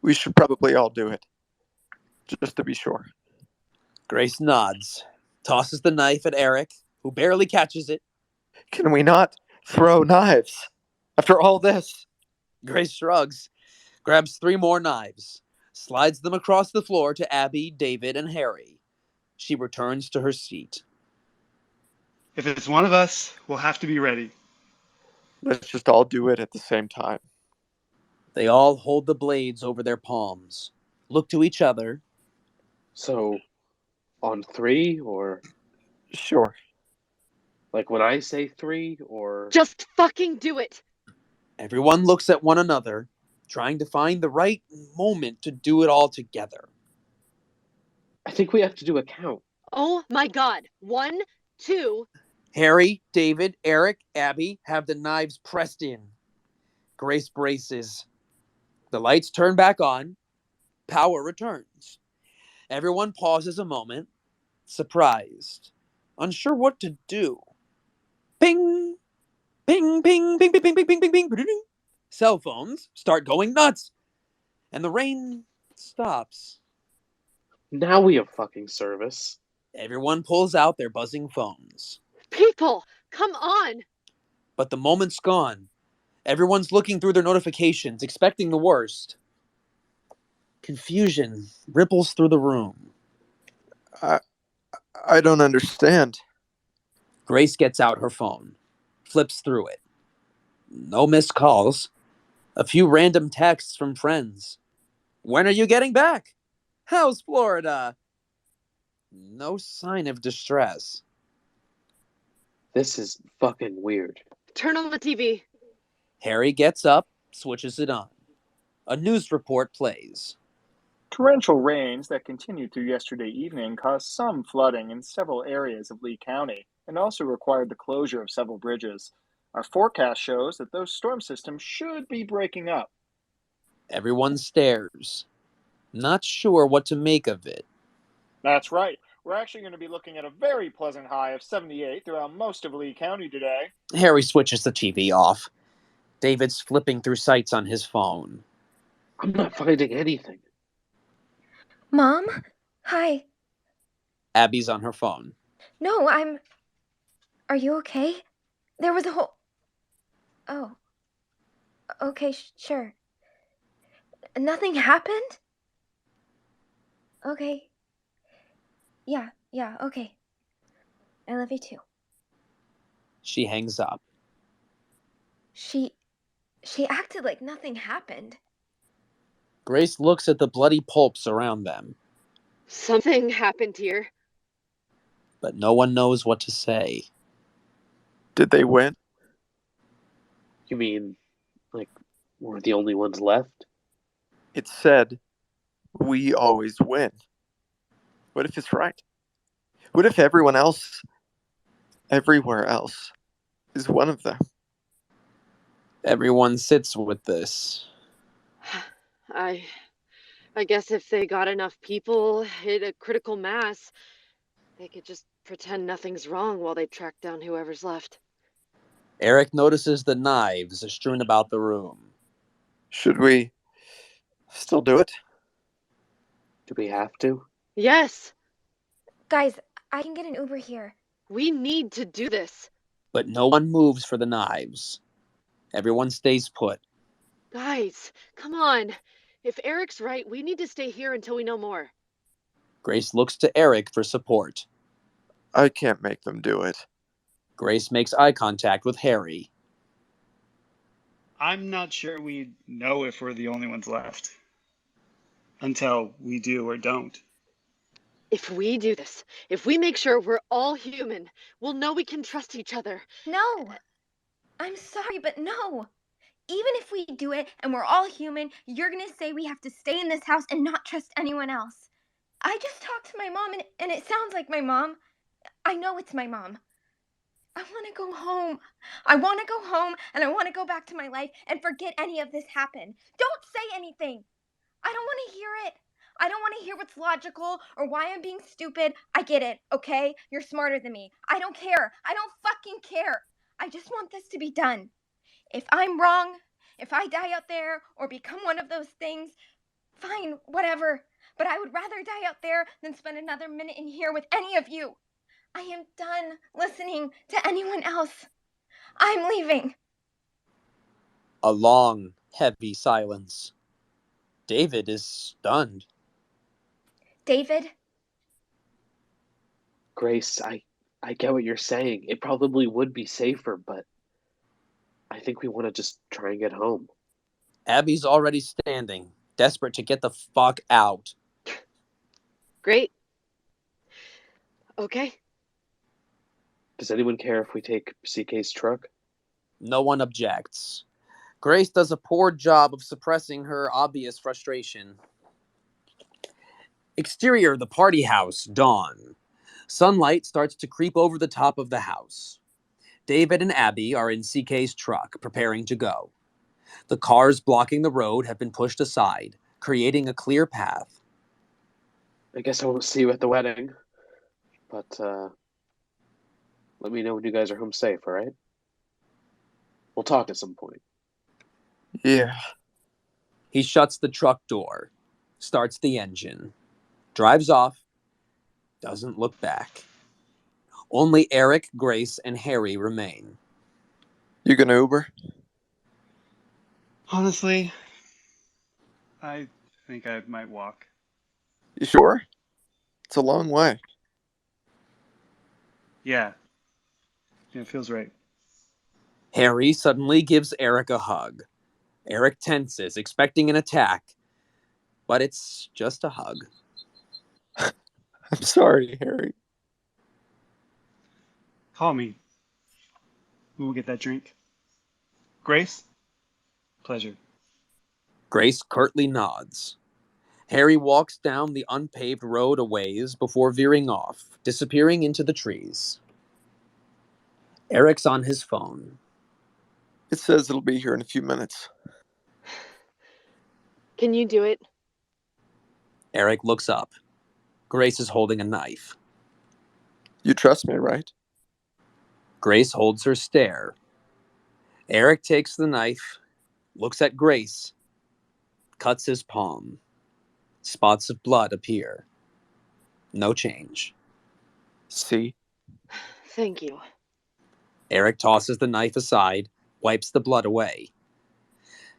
We should probably all do it, just to be sure. Grace nods, tosses the knife at Eric, who barely catches it. Can we not throw knives after all this? Grace shrugs, grabs 3 more knives, slides them across the floor to Abby, David, and Harry. She returns to her seat. If it's one of us, we'll have to be ready. Let's just all do it at the same time. They all hold the blades over their palms, look to each other. So, on 3, or Sure. like when I say 3, or Just fucking do it! Everyone looks at one another, trying to find the right moment to do it all together. I think we have to do a count. Oh my god. 1, 2. Harry, David, Eric, Abby have the knives pressed in. Grace braces. The lights turn back on. Power returns. Everyone pauses a moment, surprised, unsure what to do. Ping! Ping, ping, ping, ping, ping, ping, ping, ping, ping, ping. Cell phones start going nuts, and the rain stops. Now we have fucking service. Everyone pulls out their buzzing phones. People, come on! But the moment's gone. Everyone's looking through their notifications, expecting the worst. Confusion ripples through the room. I don't understand. Grace gets out her phone, flips through it. No missed calls. A few random texts from friends. When are you getting back? How's Florida? No sign of distress. This is fucking weird. Turn on the TV. Harry gets up, switches it on. A news report plays. Torrential rains that continued through yesterday evening caused some flooding in several areas of Lee County and also required the closure of several bridges. Our forecast shows that those storm systems should be breaking up. Everyone stares, not sure what to make of it. That's right. We're actually going to be looking at a very pleasant high of 78 throughout most of Lee County today. Harry switches the TV off. David's flipping through sites on his phone. I'm not finding anything. Mom? Hi. Abby's on her phone. No, Are you okay? There was a whole... Oh. Okay, sure. Nothing happened? Okay. Yeah, okay. I love you too. She hangs up. She acted like nothing happened. Grace looks at the bloody pulps around them. Something happened here. But no one knows what to say. Did they win? You mean, like, we're the only ones left? It said, we always win. What if it's right? What if everyone else, everywhere else, is one of them? Everyone sits with this. I guess if they got enough people, hit a critical mass, they could just pretend nothing's wrong while they track down whoever's left. Eric notices the knives strewn about the room. Should we still do it? Do we have to? Yes! Guys, I can get an Uber here. We need to do this. But no one moves for the knives. Everyone stays put. Guys, come on. If Eric's right, we need to stay here until we know more. Grace looks to Eric for support. I can't make them do it. Grace makes eye contact with Harry. I'm not sure we know if we're the only ones left. Until we do or don't. If we do this, if we make sure we're all human, we'll know we can trust each other. No! I'm sorry, but no! Even if we do it and we're all human, you're gonna say we have to stay in this house and not trust anyone else. I just talked to my mom and it sounds like my mom. I know it's my mom. I want to go home. I want to go home and I want to go back to my life and forget any of this happened. Don't say anything. I don't want to hear it. I don't want to hear what's logical or why I'm being stupid. I get it, okay? You're smarter than me. I don't care. I don't fucking care. I just want this to be done. If I'm wrong, if I die out there or become one of those things, fine, whatever. But I would rather die out there than spend another minute in here with any of you. I am done listening to anyone else. I'm leaving. A long, heavy silence. David is stunned. David? Grace, I get what you're saying. It probably would be safer, but I think we want to just try and get home. Abby's already standing, desperate to get the fuck out. Great. Okay. Does anyone care if we take CK's truck? No one objects. Grace does a poor job of suppressing her obvious frustration. Exterior, the party house, dawn. Sunlight starts to creep over the top of the house. David and Abby are in CK's truck, preparing to go. The cars blocking the road have been pushed aside, creating a clear path. I guess I won't see you at the wedding, but let me know when you guys are home safe, all right? We'll talk at some point. Yeah. He shuts the truck door, starts the engine, drives off, doesn't look back. Only Eric, Grace, and Harry remain. You gonna Uber? Honestly, I think I might walk. You sure? It's a long way. Yeah. Yeah, it feels right. Harry suddenly gives Eric a hug. Eric tenses, expecting an attack, but it's just a hug. I'm sorry, Harry. Call me. We'll get that drink. Grace? Pleasure. Grace curtly nods. Harry walks down the unpaved road a ways before veering off, disappearing into the trees. Eric's on his phone. It says it'll be here in a few minutes. Can you do it? Eric looks up. Grace is holding a knife. You trust me, right? Grace holds her stare. Eric takes the knife, looks at Grace, cuts his palm. Spots of blood appear. No change. See? Thank you. Eric tosses the knife aside, wipes the blood away.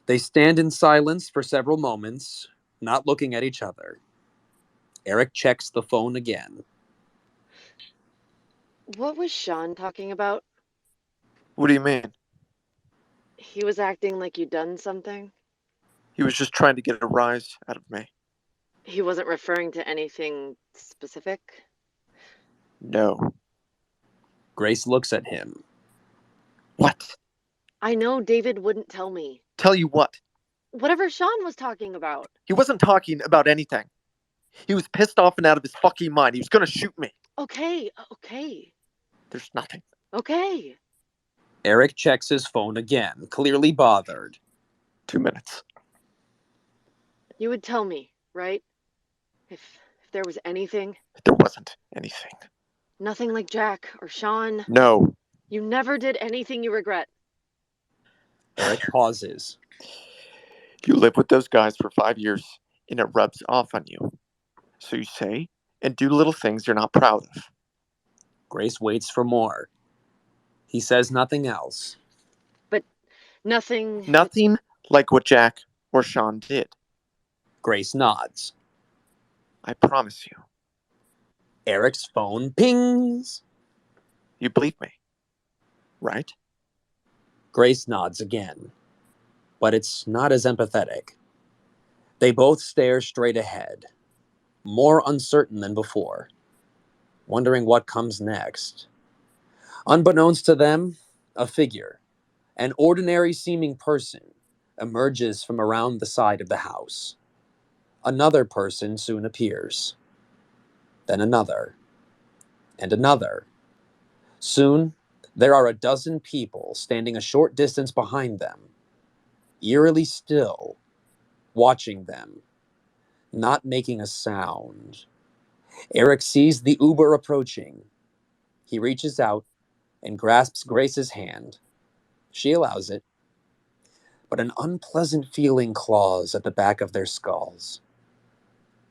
They stand in silence for several moments, not looking at each other. Eric checks the phone again. What was Sean talking about? What do you mean? He was acting like you'd done something? He was just trying to get a rise out of me. He wasn't referring to anything specific? No. Grace looks at him. What? I know David wouldn't tell me. Tell you what? Whatever Sean was talking about. He wasn't talking about anything. He was pissed off and out of his fucking mind. He was gonna shoot me. Okay. There's nothing. Okay. Eric checks his phone again, clearly bothered. 2 minutes. You would tell me, right? If there was anything. There wasn't anything. Nothing like Jack or Sean. No. You never did anything you regret. Eric pauses. You live with those guys for 5 years, and it rubs off on you. So you say and do little things you're not proud of. Grace waits for more. He says nothing else. But nothing... Nothing like what Jack or Sean did. Grace nods. I promise you. Eric's phone pings. You believe me, right? Grace nods again, but it's not as empathetic. They both stare straight ahead, more uncertain than before, wondering what comes next. Unbeknownst to them, a figure, an ordinary-seeming person, emerges from around the side of the house. Another person soon appears. Then another, and another. Soon, there are a dozen people standing a short distance behind them, eerily still, watching them, not making a sound. Eric sees the Uber approaching. He reaches out and grasps Grace's hand. She allows it, but an unpleasant feeling claws at the back of their skulls.